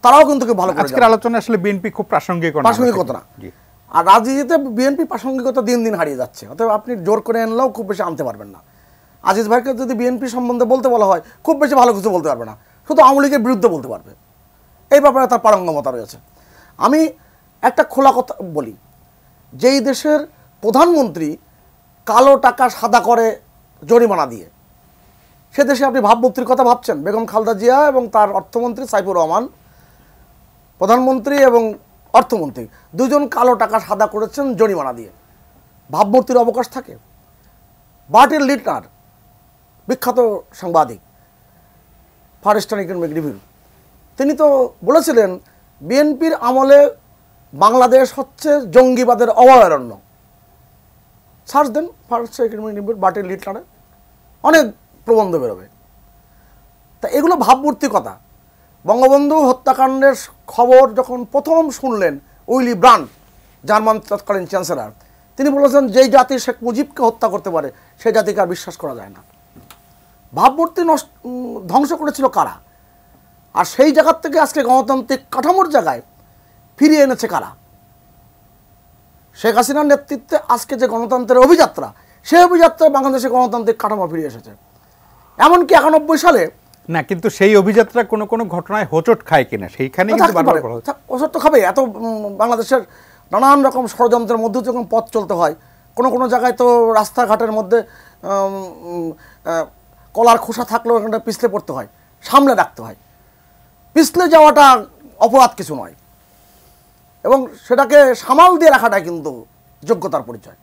তারাও কিন্তু ভালো করে আজকের আলোচনা আসলে বিএনপি খুব প্রাসঙ্গিকতা না। আর রাজনীতিতে বিএনপি প্রাসঙ্গিকতা দিন দিন হারিয়ে যাচ্ছে, অতএব আপনি জোর করে আনলেও খুব বেশি আনতে পারবেন না। আজিজ ভাইকে যদি বিএনপি সম্বন্ধে বলতে বলা হয় খুব বেশি ভালো কিছু বলতে পারবে না, শুধু আওয়ামী লীগের বিরুদ্ধে বলতে পারবে, এই ব্যাপারে তার পারঙ্গমতা রয়েছে। আমি একটা খোলা কথা বলি, যেই দেশের প্রধানমন্ত্রী কালো টাকা সাদা করে জরিমানা দিয়ে, সে দেশে আপনি ভাবমূর্তির কথা ভাবছেন? বেগম খালেদা জিয়া এবং তার অর্থমন্ত্রী সাইফুর রহমান, প্রধানমন্ত্রী এবং অর্থমন্ত্রী দুজন কালো টাকা সাদা করেছেন জরিমানা দিয়ে, ভাবমূর্তির অবকাশ থাকে? বার্টেল লিটনার, বিখ্যাত সাংবাদিক, ফার ইস্টার্ন ইকোনমিক রিভিউ, তিনি তো বলেছিলেন বিএনপির আমলে বাংলাদেশ হচ্ছে জঙ্গিবাদের অভয়ারণ্য। সার্চ দেন fur eastern economic review, Bertolt লিটনারে অনেক প্রবন্ধ বেরোবে। তা এগুলো ভাবমূর্তি কথা। বঙ্গবন্ধু হত্যাকাণ্ডের খবর যখন প্রথম শুনলেন উইলি ব্রান্ড, জার্মান তৎকালীন চ্যান্সেলর, তিনি বলেছেন যেই জাতি শেখ মুজিবকে হত্যা করতে পারে সেই জাতিকে আর বিশ্বাস করা যায় না। ভাবমূর্তি ধ্বংস করেছিল কারা? আর সেই জায়গার থেকে আজকে গণতান্ত্রিক কাঠামোর জায়গায় ফিরিয়ে এনেছে কারা? শেখ হাসিনার নেতৃত্বে আজকে যে গণতন্ত্রের অভিযাত্রা, সেই অভিযাত্রায় বাংলাদেশে গণতান্ত্রিক কাঠামো ফিরে এসেছে। এমনকি 91 সালে না, কিন্তু সেই অভিযাত্রা কোনো কোনো ঘটনায় হোঁচট খায় কিনা সেইখানে হোঁচট তো খাবে। এত বাংলাদেশের নানান রকম ষড়যন্ত্রের মধ্যে যখন পথ চলতে হয়, কোনো কোনো জায়গায় তো রাস্তাঘাটের মধ্যে কলার খোসা থাকলেও এখানটা পিছলে পড়তে হয়, সামলে রাখতে হয়। পিছলে যাওয়াটা অপরাধ কিছু নয়, এবং সেটাকে সামাল দিয়ে রাখাটাই কিন্তু যোগ্যতার পরিচয়।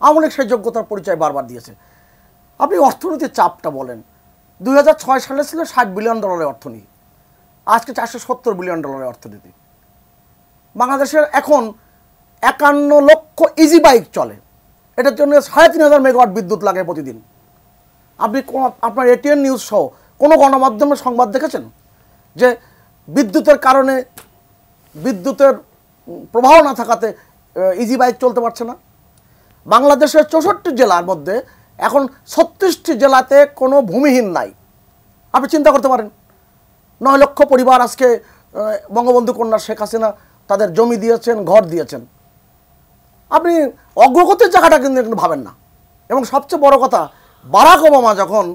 আওয়ামী লীগ সেই যোগ্যতার পরিচয় বারবার দিয়েছে। আপনি অর্থনীতির চাপটা বলেন, 2006 সালে ছিল $60 বিলিয়ন অর্থনীতি, আজকে $470 বিলিয়ন অর্থনীতি। বাংলাদেশের এখন 51 লক্ষ ইজি বাইক চলে, এটার জন্য 3500 মেগাওয়াট বিদ্যুৎ লাগে প্রতিদিন। আপনি আপনার এটিএন নিউজ সহ কোনো গণমাধ্যমের সংবাদ দেখেছেন যে বিদ্যুতের কারণে, বিদ্যুতের প্রবাহ না থাকাতে ইজি বাইক চলতে পারছে না? বাংলাদেশের 64 জেলার মধ্যে এখন 36টি জেলাতে কোনো ভূমিহীন নাই। আপনি চিন্তা করতে পারেন, 9 লক্ষ পরিবার আজকে বঙ্গবন্ধু কন্যা শেখ হাসিনা তাদের জমি দিয়েছেন, ঘর দিয়েছেন। আপনি অগ্রগতির জায়গাটা কিন্তু ভাবেন না। এবং সবচেয়ে বড় কথা, বারাক ওবামা যখন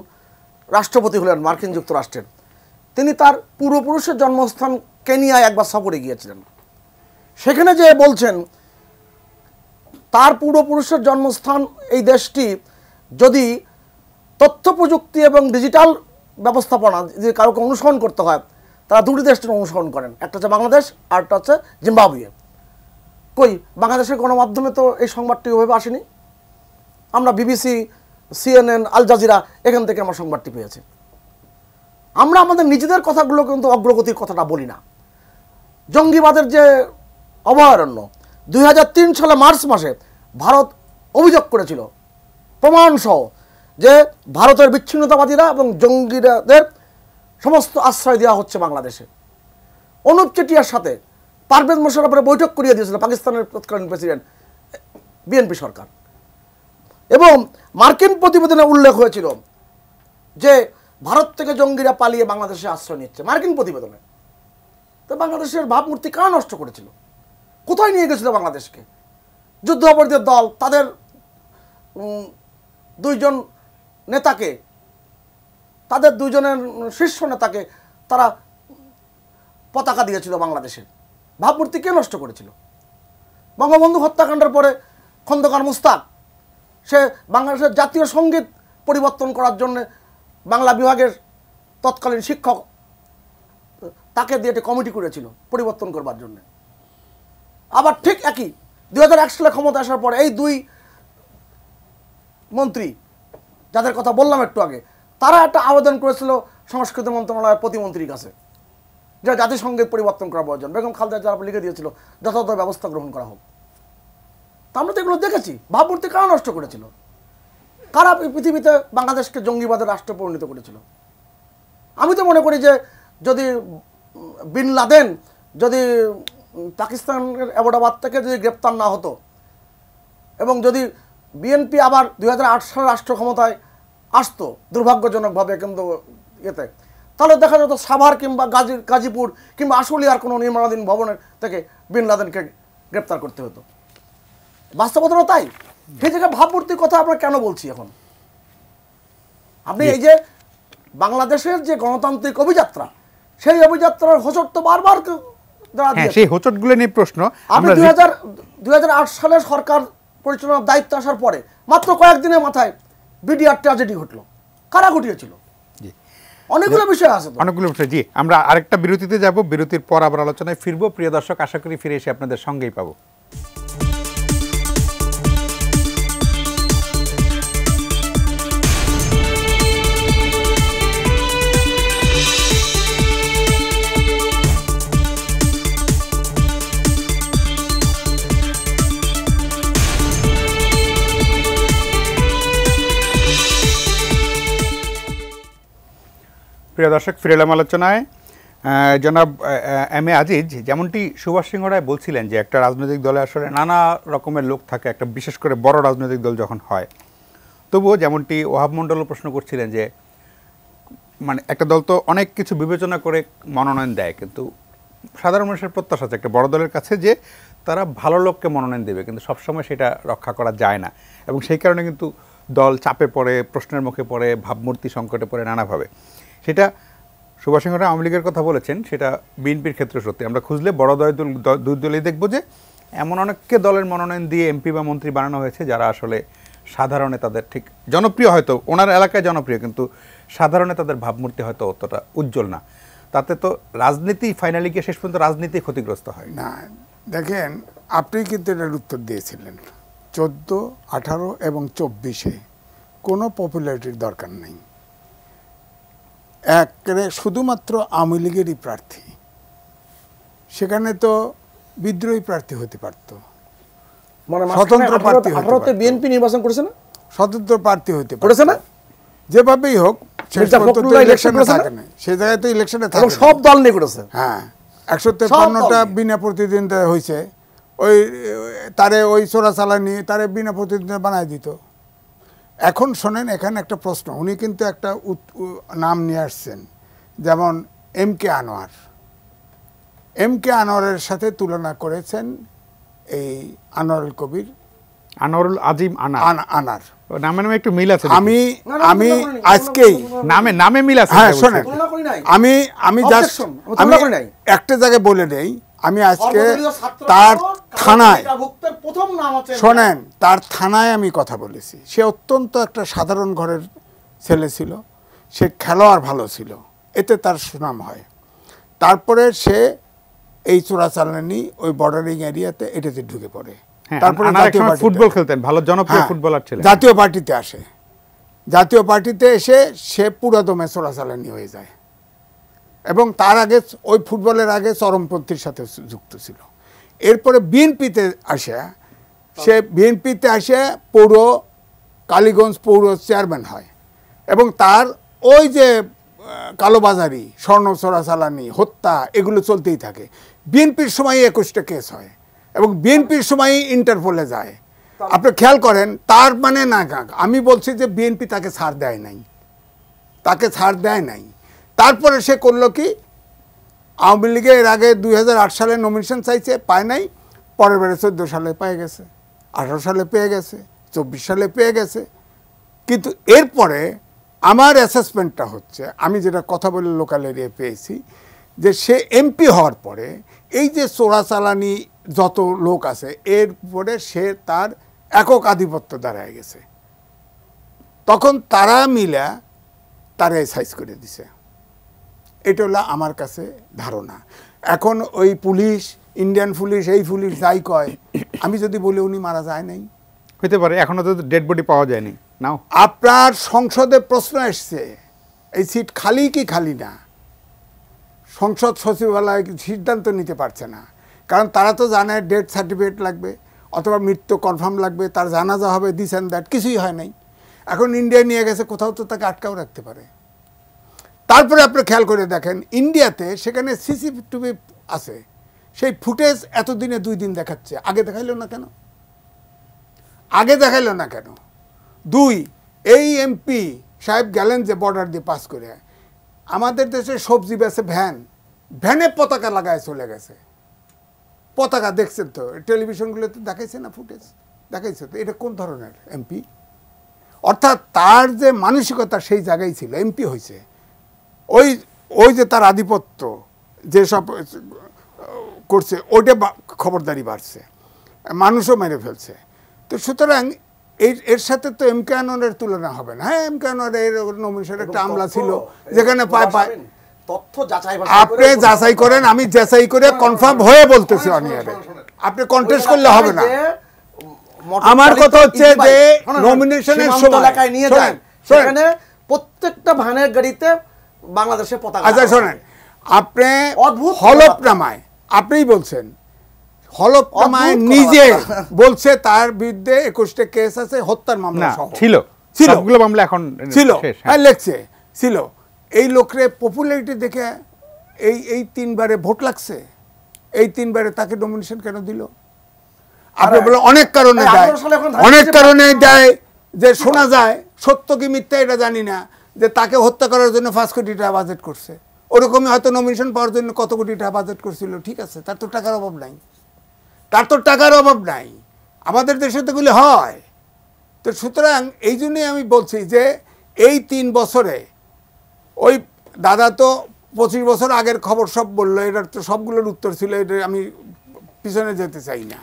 রাষ্ট্রপতি হলেন মার্কিন যুক্তরাষ্ট্রের, তিনি তার পূর্বপুরুষের জন্মস্থান কেনিয়ায় একবার সফরে গিয়েছিলেন। সেখানে যে বলছেন তার পূর্বপুরুষের জন্মস্থান এই দেশটি যদি তথ্য প্রযুক্তি এবং ডিজিটাল ব্যবস্থাপনা যদি কাউকে অনুসরণ করতে হয়, তারা দুটি দেশটির অনুসরণ করেন, একটা হচ্ছে বাংলাদেশ আর একটা হচ্ছে জিম্বাবুয়ে। কই বাংলাদেশের গণমাধ্যমে তো এই সংবাদটি ওইভাবে আসেনি। আমরা বিবিসি, সিএনএন, আল জাজিরা এখান থেকে আমরা সংবাদটি পেয়েছি। আমরা আমাদের নিজেদের কথাগুলো কিন্তু অগ্রগতির কথাটা বলি না। জঙ্গিবাদের যে অভয়ারণ্য 2003 সালে মার্চ মাসে ভারত অভিযোগ করেছিল প্রমাণসহ যে ভারতের বিচ্ছিন্নতাবাদীরা এবং জঙ্গিদের সমস্ত আশ্রয় দেওয়া হচ্ছে বাংলাদেশে। অনুপ চেটিয়ার সাথে পারভেজ মোশাররফের বৈঠক করিয়ে দিয়েছিল পাকিস্তানের তৎকালীন প্রেসিডেন্ট বিএনপি সরকার। এবং মার্কিন প্রতিবেদনে উল্লেখ হয়েছিল যে ভারত থেকে জঙ্গিরা পালিয়ে বাংলাদেশে আশ্রয় নিচ্ছে, মার্কিন প্রতিবেদনে। তো বাংলাদেশের ভাবমূর্তি কারা নষ্ট করেছিল? কোথায় নিয়ে গেছিল বাংলাদেশকে? যুদ্ধ অপরাধীদের দল তাদের 2 নেতাকে, তাদের 2 জনের শীর্ষ নেতাকে তারা পতাকা দিয়েছিল বাংলাদেশের। ভাবমূর্তি কে নষ্ট করেছিল? বঙ্গবন্ধু হত্যাকাণ্ডের পরে খন্দকার মুস্তাক সে বাংলাদেশের জাতীয় সঙ্গীত পরিবর্তন করার জন্য বাংলা বিভাগের তৎকালীন শিক্ষক তাকে দিয়ে একটা কমিটি করেছিল পরিবর্তন করবার জন্য। আবার ঠিক একই 2001 সালে ক্ষমতা আসার পরে এই 2 মন্ত্রী যাদের কথা বললাম একটু আগে, তারা একটা আবেদন করেছিল সংস্কৃতি মন্ত্রণালয়ের প্রতিমন্ত্রীর কাছে যে জাতিসংগীত পরিবর্তন করার প্রয়োজন। বেগম খালেদা জিয়া লিখে দিয়েছিল যথাযথ ব্যবস্থা গ্রহণ করা হোক। তা আমরা তো এগুলো দেখেছি। ভাবমূর্তি কারা নষ্ট করেছিল? কারা পৃথিবীতে বাংলাদেশকে জঙ্গিবাদের রাষ্ট্রে পরিণত করেছিল? আমি তো মনে করি যে যদি বিন লাদেন যদি পাকিস্তানের অ্যাবোটাবাদ থেকে যদি গ্রেপ্তার না হতো এবং যদি বিএনপি আবার 2008 সালে রাষ্ট্র ক্ষমতায় আসতো দুর্ভাগ্যজনকভাবে কিন্তু এতে, তাহলে দেখা যেত সাভার কিংবা গাজীপুর কিংবা আশুলিয়ার কোনো নির্মাণাধীন ভবনের থেকে বিন লাদেনকে গ্রেপ্তার করতে হতো। বাস্তবতা তাই। সেই জায়গায় ভাবমূর্তির কথা আমরা কেন বলছি এখন? আপনি এই যে বাংলাদেশের যে গণতান্ত্রিক অভিযাত্রা, সেই অভিযাত্রার হোঁচট তো বারবার সেই হোঁচটগুলো নিয়ে প্রশ্ন। আমরা 2008 সালে সরকার পরিচালনার দায়িত্ব আসার পরে মাত্র কয়েকদিনের মাথায় বিডিআর ট্র্যাজেডি ঘটলো। কারা ঘটিয়েছিল? অনেকগুলো বিষয় আছে, অনেকগুলো বিষয়। জি, আমরা আরেকটা বিরতিতে যাব, বিরতির পর আবার আলোচনায় ফিরবো। প্রিয় দর্শক, আশা করি ফিরে এসে আপনাদের সঙ্গেই পাবো। প্রিয় দর্শক, ফিরে এলাম আলোচনায়। জনাব এম এ আজিজ, যেমনটি সুভাষ সিংহ রায় বলছিলেন যে একটা রাজনৈতিক দলে আসলে নানা রকমের লোক থাকে, একটা বিশেষ করে বড় রাজনৈতিক দল যখন হয়। তবুও যেমনটি ওহাব মণ্ডলও প্রশ্ন করছিলেন যে মানে একটা দল তো অনেক কিছু বিবেচনা করে মনোনয়ন দেয়, কিন্তু সাধারণ মানুষের প্রত্যাশা আছে একটা বড় দলের কাছে যে তারা ভালো লোককে মনোনয়ন দেবে, কিন্তু সবসময় সেটা রক্ষা করা যায় না। এবং সেই কারণে কিন্তু দল চাপে পড়ে, প্রশ্নের মুখে পড়ে, ভাবমূর্তি সংকটে পড়ে নানাভাবে। সেটা সুভাষ সিংহ রায় আওয়ামী লীগের কথা বলেছেন, সেটা বিএনপির ক্ষেত্রে সত্যি। আমরা খুঁজলে বড় দুই দলই দেখবো যে এমন অনেককে দলের মনোনয়ন দিয়ে এমপি বা মন্ত্রী বানানো হয়েছে যারা আসলে সাধারণে তাদের ঠিক জনপ্রিয়, হয়তো ওনার এলাকায় জনপ্রিয়, কিন্তু সাধারণে তাদের ভাবমূর্তি হয়তো অতটা উজ্জ্বল না। তাতে তো রাজনীতি ফাইনালি গিয়ে শেষ পর্যন্ত রাজনীতি ক্ষতিগ্রস্ত হয় না। দেখেন, আপনি কিন্তু এটার উত্তর দিয়েছিলেন 14, 18 এবং 24-এ কোনো পপুলারিটির দরকার নেই। একেবারে শুধুমাত্র আওয়ামী লীগেরই প্রার্থী, সেখানে তো বিদ্রোহী প্রার্থী হতে পারত, মানে স্বতন্ত্র প্রার্থী হতে পারত, বিএনপি নির্বাচন করেছে না, স্বতন্ত্র প্রার্থী হতে করেছে না, যেভাবেই হোক মির্জা ফখরুল্লাহ ইলেকশন করেছে না? থাকে না, সেই জায়গায় তো ইলেকশনে এবং থাকে সব দল নিয়ে করেছে। হ্যাঁ, 153টা বিনা প্রতিদ্বন্দ্বিতা হয়েছে, ওই তারে ওই চোরাচালানি তারে বিনা প্রতিদ্বন্দ্বিতা বানায় দিত। এখন শোনেন, এখানে একটা প্রশ্ন, উনি কিন্তু একটা নাম নিয়ে আসছেন, যেমন এম.কে. আনোয়ার। এম.কে. আনোয়ারের সাথে তুলনা করেছেন এই আনোয়ারুল কবির, আনোয়ারুল আজিম আনার নামে নামে একটু মিল আছে। আমি আজকেই নামে মিল আছে। হ্যাঁ শোনেন, আমি একটা জায়গায় বলে নেই, আমি আজকে তার থানায়, শোনেন, তার থানায় আমি কথা বলেছি। সে অত্যন্ত একটা সাধারণ ঘরের ছেলে ছিল, সে খেলোয়াড় ভালো ছিল, এতে তার সুনাম হয়। তারপরে সে এই চোরাচালানি ওই বর্ডারিং এরিয়াতে এটাতে ঢুকে পড়ে, তারপরে ফুটবল খেলতেন, ভালো জনপ্রিয় ফুটবলার ছিলেন, জাতীয় পার্টিতে আসে। জাতীয় পার্টিতে এসে সে পুরোদমে চোরাচালানি হয়ে যায়, এবং তার আগে ওই ফুটবলের আগে চরমপন্থীর সাথে যুক্ত ছিল। এরপরে বিএনপিতে আসে, সে বিএনপিতে আসে পৌর কালীগঞ্জ পৌর চেয়ারম্যান হয়, এবং তার ওই যে কালোবাজারি, স্বর্ণ চোরাচালানি, হত্যা, এগুলো চলতেই থাকে। বিএনপির সময় 21টা কেস হয়, এবং বিএনপির সময় ইন্টারপোলে যায়। আপনি খেয়াল করেন, তার মানে না, আমি বলছি যে বিএনপি তাকে ছাড় দেয় নাই, তাকে ছাড় দেয় নাই। তারপরে সে করলো কি, আওয়ামী লীগে এর আগে 2008 সালে নমিনেশন চাইছে, পায় নাই, পরের বারে 14 সালে পেয়ে গেছে, 18 সালে পেয়ে গেছে, 24 সালে পেয়ে গেছে। কিন্তু এরপরে আমার অ্যাসেসমেন্টটা হচ্ছে, আমি যেটা কথা বলে লোকাল এরিয়ায় পেয়েছি, যে সে এমপি হওয়ার পরে এই যে চোরাচালানি যত লোক আছে, এরপরে সে তার একক আধিপত্য দাঁড়ায় গেছে। তখন তারা মিলা তারা সাইজ করে দিছে। এটা হলো আমার কাছে ধারণা। এখন ওই পুলিশ, ইন্ডিয়ান পুলিশ, এই পুলিশ যাই কয়, আমি যদি বলি উনি মারা যায় নাই, হতে পারে, এখনো তো ডেড বডি পাওয়া যায়নি। নাও, আপনার সংসদে প্রশ্ন এসছে, এই সিট খালি কি খালি না, সংসদ সচিবালয় সিদ্ধান্ত নিতে পারছে না, কারণ তারা তো জানে ডেথ সার্টিফিকেট লাগবে, অথবা মৃত্যু কনফার্ম লাগবে, তার জানাজা হবে, দিস অ্যান্ড দ্যাট, কিছুই হয় নাই। এখন ইন্ডিয়ায় নিয়ে গেছে, কোথাও তো তাকে আটকাও রাখতে পারে। তারপরে আপনি খেয়াল করে দেখেন, ইন্ডিয়াতে সেখানে সিসিটিভি আছে, সেই ফুটেজ এতদিনে 2 দিন দেখাচ্ছে, আগে দেখাইল না কেন? আগে দেখাইল না কেন? 2, এই এমপি সাহেব গেলেন যে বর্ডার দিয়ে পাস করে, আমাদের দেশে সবজি বেচে ভ্যানে পতাকা লাগায় চলে গেছে। পতাকা দেখছেন তো, টেলিভিশনগুলোতে দেখাইছে না, ফুটেজ দেখাইছে তো। এটা কোন ধরনের এমপি? অর্থাৎ তার যে মানসিকতা সেই জায়গায় ছিল, এমপি হয়েছে, ওই যে তার আধিপত্য যেসব করছে, ওইটা খবরদারি বাড়ছে, মানুষও মেরে ফেলছে। তো সুতরাং এর সাথে তো এম.কে. আনোয়ারের তুলনা হবে না। হ্যাঁ, এম.কে. আনোয়ারের নমিনেশন একটা আমলা ছিল, যেখানে পায় তথ্য যাচাই, আপনি যাচাই করেন, আমি যাচাই করে কনফার্ম হয়ে বলতেছি অনিয়ারে, আপনি কন্টেস্ট করলে হবে না। আমার কথা হচ্ছে যে নমিনেশনের সময় নিয়ে যায়, সেখানে প্রত্যেকটা ভ্যানের গাড়িতে বাংলাদেশের পতাকা। আচ্ছা শোনেন, আপনি হলফনামায় আপনিই বলছেন, হলফনামায় নিজে বলছে তার বিরুদ্ধে 21টা কেস আছে, হত্যার মামলা ছিল, সবগুলো মামলা এখন ছিল, হ্যাঁ লেখছে ছিল। এই লোকরে পপুলারিটি দেখে এই 3বারে ভোট লাগছে, এই 3বারে তাকে নমিনেশন কেন দিল? আপনি বলে অনেক কারণে দেয়, অনেক কারণে দেয়, যে শোনা যায়, সত্য কি মিথ্যা এটা জানি না, যে তাকে হত্যা করার জন্য 5 কোটি টাকা বাজেট করছে। ওরকমই হয়তো নমিনেশন পাওয়ার জন্য কত কোটি টাকা বাজেট করছিল, ঠিক আছে, তার তো টাকার অভাব নাই, তার তো টাকার অভাব নাই, আমাদের দেশে তো এগুলি হয়। তো সুতরাং এই জন্যই আমি বলছি যে এই 3 বছরে ওই দাদা তো 25 বছর আগের খবর সব বললো, এটার তো সবগুলোর উত্তর ছিল, এটা আমি পিছনে যেতে চাই না।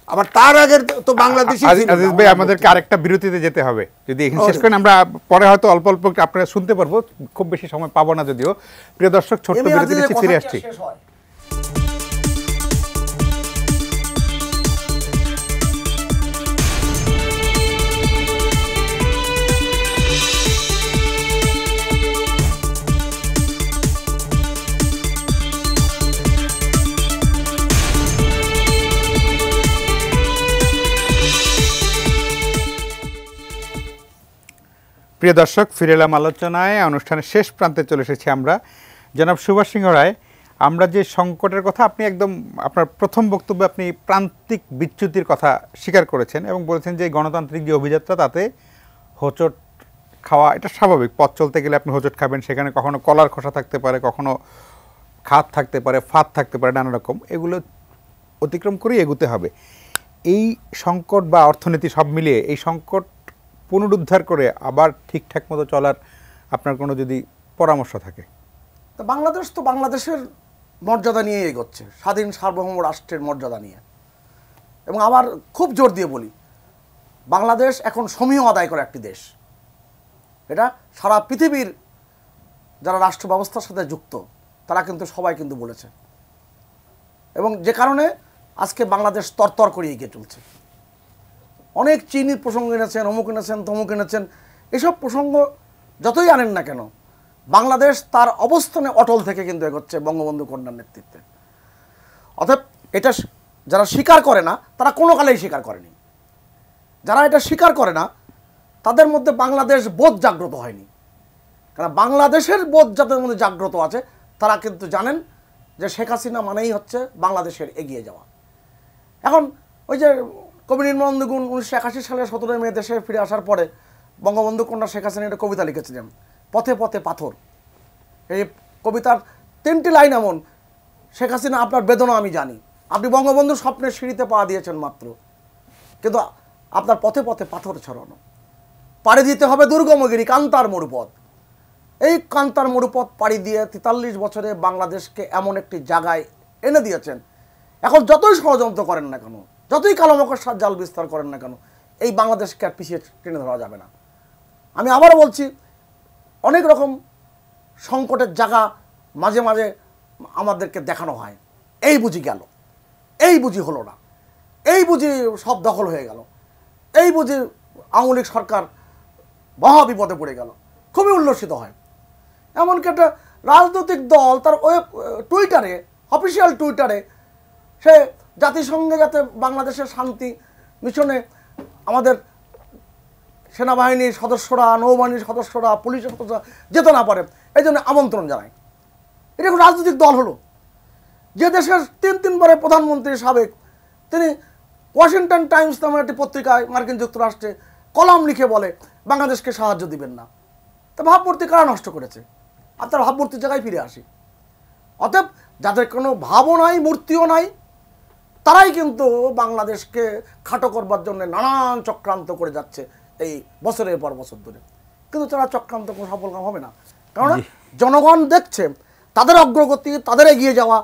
আবার তার আগের তো বাংলাদেশি ছিল। আজিজ ভাই, আমাদেরকে আরেকটা বিরতিতে যেতে হবে, যদি এখানে শেষ করেন আমরা পরে হয়তো অল্প অল্প আপনারা শুনতে পারবো, খুব বেশি সময় পাবো না যদিও। প্রিয় দর্শক, ছোট্ট বিরতিতে ফিরে আসছি। প্রিয় দর্শক, ফিরে এলাম আলোচনায়। অনুষ্ঠানের শেষ প্রান্তে চলে এসেছি আমরা। জনাব সুভাষ সিংহ রায়, আমরা যে সংকটের কথা, আপনি একদম আপনার প্রথম বক্তব্যে আপনি প্রান্তিক বিচ্যুতির কথা স্বীকার করেছেন এবং বলেছেন যে গণতান্ত্রিক যে অভিযাত্রা তাতে হোঁচট খাওয়া এটা স্বাভাবিক। পথ চলতে গেলে আপনি হোঁচট খাবেন, সেখানে কখনো কলার খোসা থাকতে পারে, কখনো খাত থাকতে পারে, ফাঁদ থাকতে পারে, নানা রকম। এগুলো অতিক্রম করেই এগুতে হবে। এই সংকট বা অর্থনীতি সব মিলিয়ে এই সংকট পুনরুদ্ধার করে আবার ঠিকঠাক মতো চলার আপনার কোনো যদি পরামর্শ থাকে? তো বাংলাদেশ তো বাংলাদেশের মর্যাদা নিয়ে এগোচ্ছে, স্বাধীন সার্বভৌম রাষ্ট্রের মর্যাদা নিয়ে। এবং আবার খুব জোর দিয়ে বলি, বাংলাদেশ এখন সমীহ আদায় করে একটি দেশ। এটা সারা পৃথিবীর যারা রাষ্ট্র ব্যবস্থার সাথে যুক্ত তারা কিন্তু সবাই কিন্তু বলেছে। এবং যে কারণে আজকে বাংলাদেশ তরতর করে এগিয়ে চলছে। অনেক চীনের প্রসঙ্গ এনেছেন, অমুক এনেছেন, তমুক এনেছেন। এসব প্রসঙ্গ যতই আনেন না কেন, বাংলাদেশ তার অবস্থানে অটল থেকে কিন্তু এগোচ্ছে বঙ্গবন্ধু কন্যার নেতৃত্বে। অর্থাৎ এটা যারা স্বীকার করে না তারা কোনো কালেই স্বীকার করেনি। যারা এটা স্বীকার করে না তাদের মধ্যে বাংলাদেশ বোধ জাগ্রত হয়নি। কারণ বাংলাদেশের বোধ যাদের মধ্যে জাগ্রত আছে তারা কিন্তু জানেন যে শেখ হাসিনা মানেই হচ্ছে বাংলাদেশের এগিয়ে যাওয়া। এখন ওই যে কবি নির্মলেন্দু গুণ 1981 সালে 17 মে দেশে ফিরে আসার পরে বঙ্গবন্ধু কন্যা শেখ হাসিনা একটা কবিতা লিখেছিলেন, পথে পথে পাথর। এই কবিতার 3টি লাইন এমন, শেখ হাসিনা আপনার বেদনা আমি জানি, আপনি বঙ্গবন্ধুর স্বপ্নের সিঁড়িতে পা দিয়েছেন মাত্র, কিন্তু আপনার পথে পথে পাথর ছড়ানো, পাড়ি দিতে হবে দুর্গমগিরি কান্তার মরুপথ। এই কান্তার মরুপথ পাড়ি দিয়ে 43 বছরে বাংলাদেশকে এমন একটি জায়গায় এনে দিয়েছেন। এখন যতই ষড়যন্ত্র করেন না কেন, যতই কালোমকর জাল বিস্তার করেন না কেন, এই বাংলাদেশকে আর পিছিয়ে টেনে ধরা যাবে না। আমি আবারও বলছি, অনেক রকম সংকটের জায়গা মাঝে মাঝে আমাদেরকে দেখানো হয়, এই বুঝি গেল, এই বুঝি হলো না, এই বুঝি সব দখল হয়ে গেল, এই বুঝি আওয়ামী লীগ সরকার মহা বিপদে পড়ে গেল, খুবই উল্লসিত হয়। এমনকি একটা রাজনৈতিক দল তার টুইটারে, অফিসিয়াল টুইটারে, সে জাতিসংঘে যাতে বাংলাদেশের শান্তি মিশনে আমাদের সেনাবাহিনীর সদস্যরা, নৌবাহিনীর সদস্যরা, পুলিশের সদস্যরা যেতে না পারে এই জন্য আমন্ত্রণ জানায়। এটা একটা রাজনৈতিক দল হলো। যে দেশের 3 বারের প্রধানমন্ত্রী সাবেক, তিনি ওয়াশিংটন টাইমস নামে একটি পত্রিকায় মার্কিন যুক্তরাষ্ট্রে কলাম লিখে বলে বাংলাদেশকে সাহায্য দিবেন না। তা ভাবমূর্তি কারা নষ্ট করেছে? আপনার ভাবমূর্তির জায়গায় ফিরে আসি। অতএব যাদের কোনো ভাবও নাই, মূর্তিও নাই, তারাই কিন্তু বাংলাদেশকে খাটো করবার জন্য নানান চক্রান্ত করে যাচ্ছে এই বছরের পর বছর ধরে। কিন্তু তারা চক্রান্ত কোনো সফলকাম হবে না, কারণ জনগণ দেখছে তাদের অগ্রগতি, তাদের এগিয়ে যাওয়া,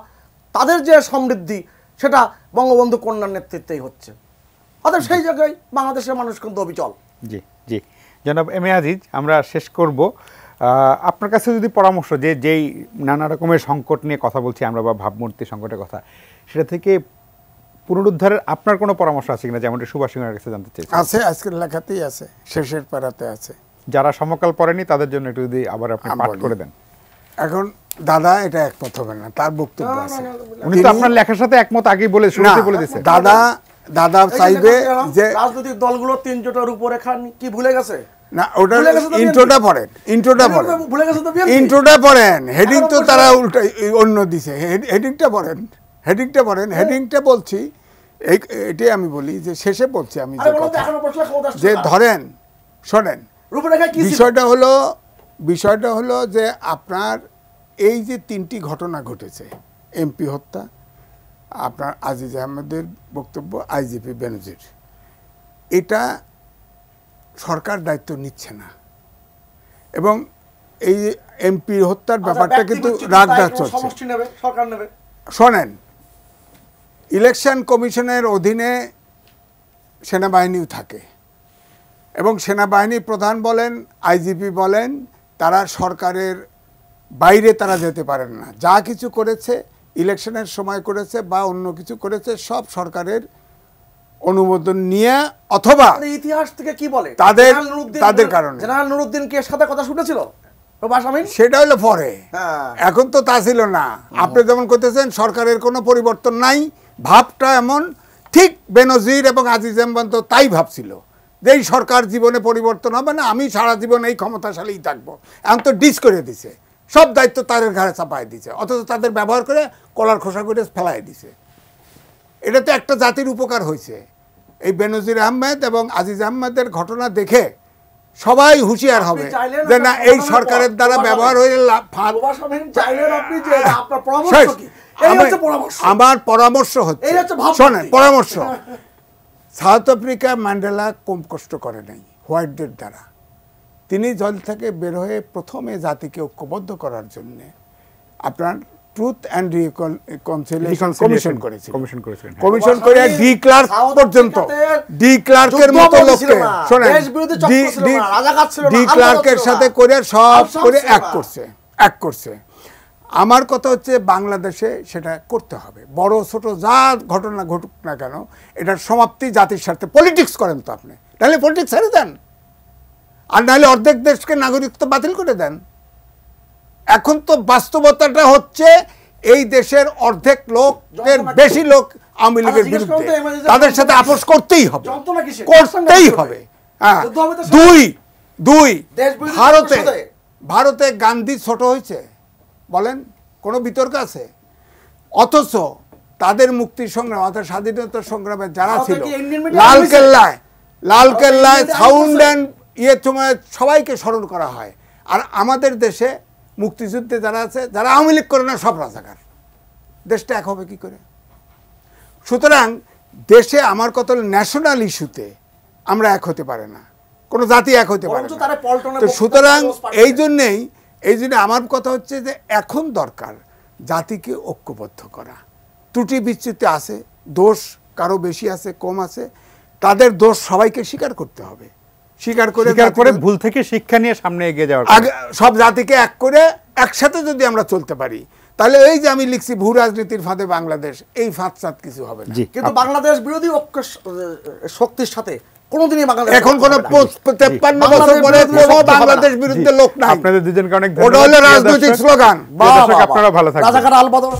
তাদের যে সমৃদ্ধি সেটা বঙ্গবন্ধু কন্যার নেতৃত্বেই হচ্ছে। অতএব সেই জায়গায় বাংলাদেশের মানুষ কিন্তু অবিচল। জি জি, জনাব এম এ আজিজ, আমরা শেষ করব। আপনার কাছে যদি পরামর্শ, যেই নানা রকমের সংকট নিয়ে কথা বলছি আমরা, বা ভাবমূর্তি সংকটের কথা, সেটা থেকে পুনরুদ্ধারের আপনার কোনো পরামর্শ আছে কিনা, যেমনটা সুভাষ সিংহের কাছে জানতে চাই। আছে, আজকের লেখাতেই আছে, শেষের পারাতে আছে। যারা সমকাল পড়েনি তাদের জন্য একটু যদি আবার আপনি পাঠ করে দেন। এখন দাদা এটা একমত হবে না, তার বক্তব্য আছে। উনি তো আপনার লেখার সাথে একমত আগেই বলে দিয়েছে। দাদা চাইবে যে রাজনৈতিক দলগুলো 3 জোটের উপরে খান কি ভুলে গেছে না, ওটা ইন্ট্রোটা পড়েন, হেডিং তো তারা উল্টা অন্য দিছে। হেডিংটা পড়েন, হেডিংটা বলছি, এটাই আমি বলি যে শেষে বলছি আমি যে ধরেন, শোনেন, বিষয়টা হলো যে আপনার এই যে 3টি ঘটনা ঘটেছে, এমপি হত্যা, আপনার আজিজ আহমেদের বক্তব্য, আইজিপি বেনজির, এটা সরকার দায়িত্ব নিচ্ছে না। এবং এই এমপি হত্যার ব্যাপারটা কিন্তু রাগ চলছে। শোনেন, ইলেকশন কমিশনের অধীনে সেনাবাহিনীও থাকে এবং সেনাবাহিনী প্রধান বলেন, আইজিপি বলেন, তারা সরকারের বাইরে তারা যেতে পারেন না। যা কিছু করেছে ইলেকশনের সময় করেছে বা অন্য কিছু করেছে সব সরকারের অনুমোদন নিয়ে, অথবা ইতিহাস থেকে কি বলে তাদের কারণে। জেনারেল নুরুদ্দিনকে সাথে কথা শুনেছিল সেটা হলো পরে, এখন তো তা ছিল না। আপনি যেমন করতেছেন সরকারের কোনো পরিবর্তন নাই, ভাবটা এমন ঠিক বেনজির এবং আজিজ আহমেদ তাই ভাবছিল যে এই সরকার জীবনে পরিবর্তন হবে না, আমি সারা জীবন এই ক্ষমতাশালীই থাকবো। এখন তো ডিস করে দিছে, সব দায়িত্ব তাদের ঘাড়ে চাপায় দিছে, অথচ তাদের ব্যবহার করে কলার খোসা করে ফেলাই দিছে। এটা তো একটা জাতির উপকার হয়েছে। এই বেনজির আহমেদ এবং আজিজ আহমেদের ঘটনা দেখে সবাই হুঁশিয়ার হবে যে না, এই সরকারের দ্বারা ব্যবহার হয়ে আমার পরামর্শ হচ্ছে, শোনেন পরামর্শ, সাউথ আফ্রিকা ম্যান্ডেলা কম কষ্ট করে নাই হোয়াইটদের দ্বারা। তিনি জেল থেকে বের হয়ে প্রথমে জাতিকে ঐক্যবদ্ধ করার জন্য আপনার ট্রুথ অ্যান্ড রিকনসিলিয়েশন কমিশন করেছিলেন। কমিশন করে ডি ক্লার্ক পর্যন্ত, ডি ক্লার্কের মতো লোককে, শোনেন, ডি ক্লার্কের সাথে করে সব করে এক করছে। আমার কথা হচ্ছে বাংলাদেশে সেটা করতে হবে। বড় ছোট যা ঘটনা ঘটুক না কেন, এটার সমাপ্তি জাতির স্বার্থে। পলিটিক্স করেন তো আপনি, নাহলে পলিটিক্স ছেড়ে দেন, আর নাহলে অর্ধেক দেশকে নাগরিকত্ব বাতিল করে দেন। এখন তো বাস্তবতাটা হচ্ছে এই দেশের অর্ধেক লোকের বেশি লোক আওয়ামী লীগের বিরুদ্ধে, তাদের সাথে আপোষ করতেই হবে, করতেই হবে। হ্যাঁ, দুই ভারতে গান্ধী ছোট হয়েছে বলেন, কোনো বিতর্ক আছে? অথচ তাদের মুক্তি সংগ্রাম অর্থাৎ স্বাধীনতা সংগ্রামে যারা ছিল, লালকেল্লায় সাউন্ড অ্যান্ড সময় সবাইকে স্মরণ করা হয়। আর আমাদের দেশে মুক্তিযুদ্ধে যারা আছে, যারা আওয়ামী লীগ করে না, সব রাজাকার। দেশটা এক হবে কি করে? সুতরাং দেশে আমার কত ন্যাশনাল ইস্যুতে আমরা এক হতে পারে না, কোনো জাতি এক হতে পারে না। তো সুতরাং এই জন্য আমার কথা হচ্ছে যে এখন দরকার জাতিকে ঐক্যবদ্ধ করা। ত্রুটি বিচ্যুতি আছে, দোষ কারো বেশি আছে কম আছে, তাদের দোষ সবাইকে স্বীকার করতে হবে। স্বীকার করে ভুল থেকে শিক্ষা নিয়ে সামনে এগিয়ে যাওয়া, সব জাতিকে এক করে একসাথে যদি আমরা চলতে পারি, তাহলে এই যে আমি লিখছি ভূ রাজনীতির ফাঁদে বাংলাদেশ, এই ফাঁদ সাদ কিছু হবে না। কিন্তু বাংলাদেশ বিরোধী ঐক্য শক্তির সাথে কোনোদিনই বাংলাদেশ, এখন কোন 53 বছর পরে কোন বাংলাদেশ বিরুদ্ধে লোক নাই। আপনাদের দুজনকে অনেক ধন্যবাদ। রাজনৈতিক স্লোগান। আপনারা ভালো থাকবেন। রাজাকার আলবদর।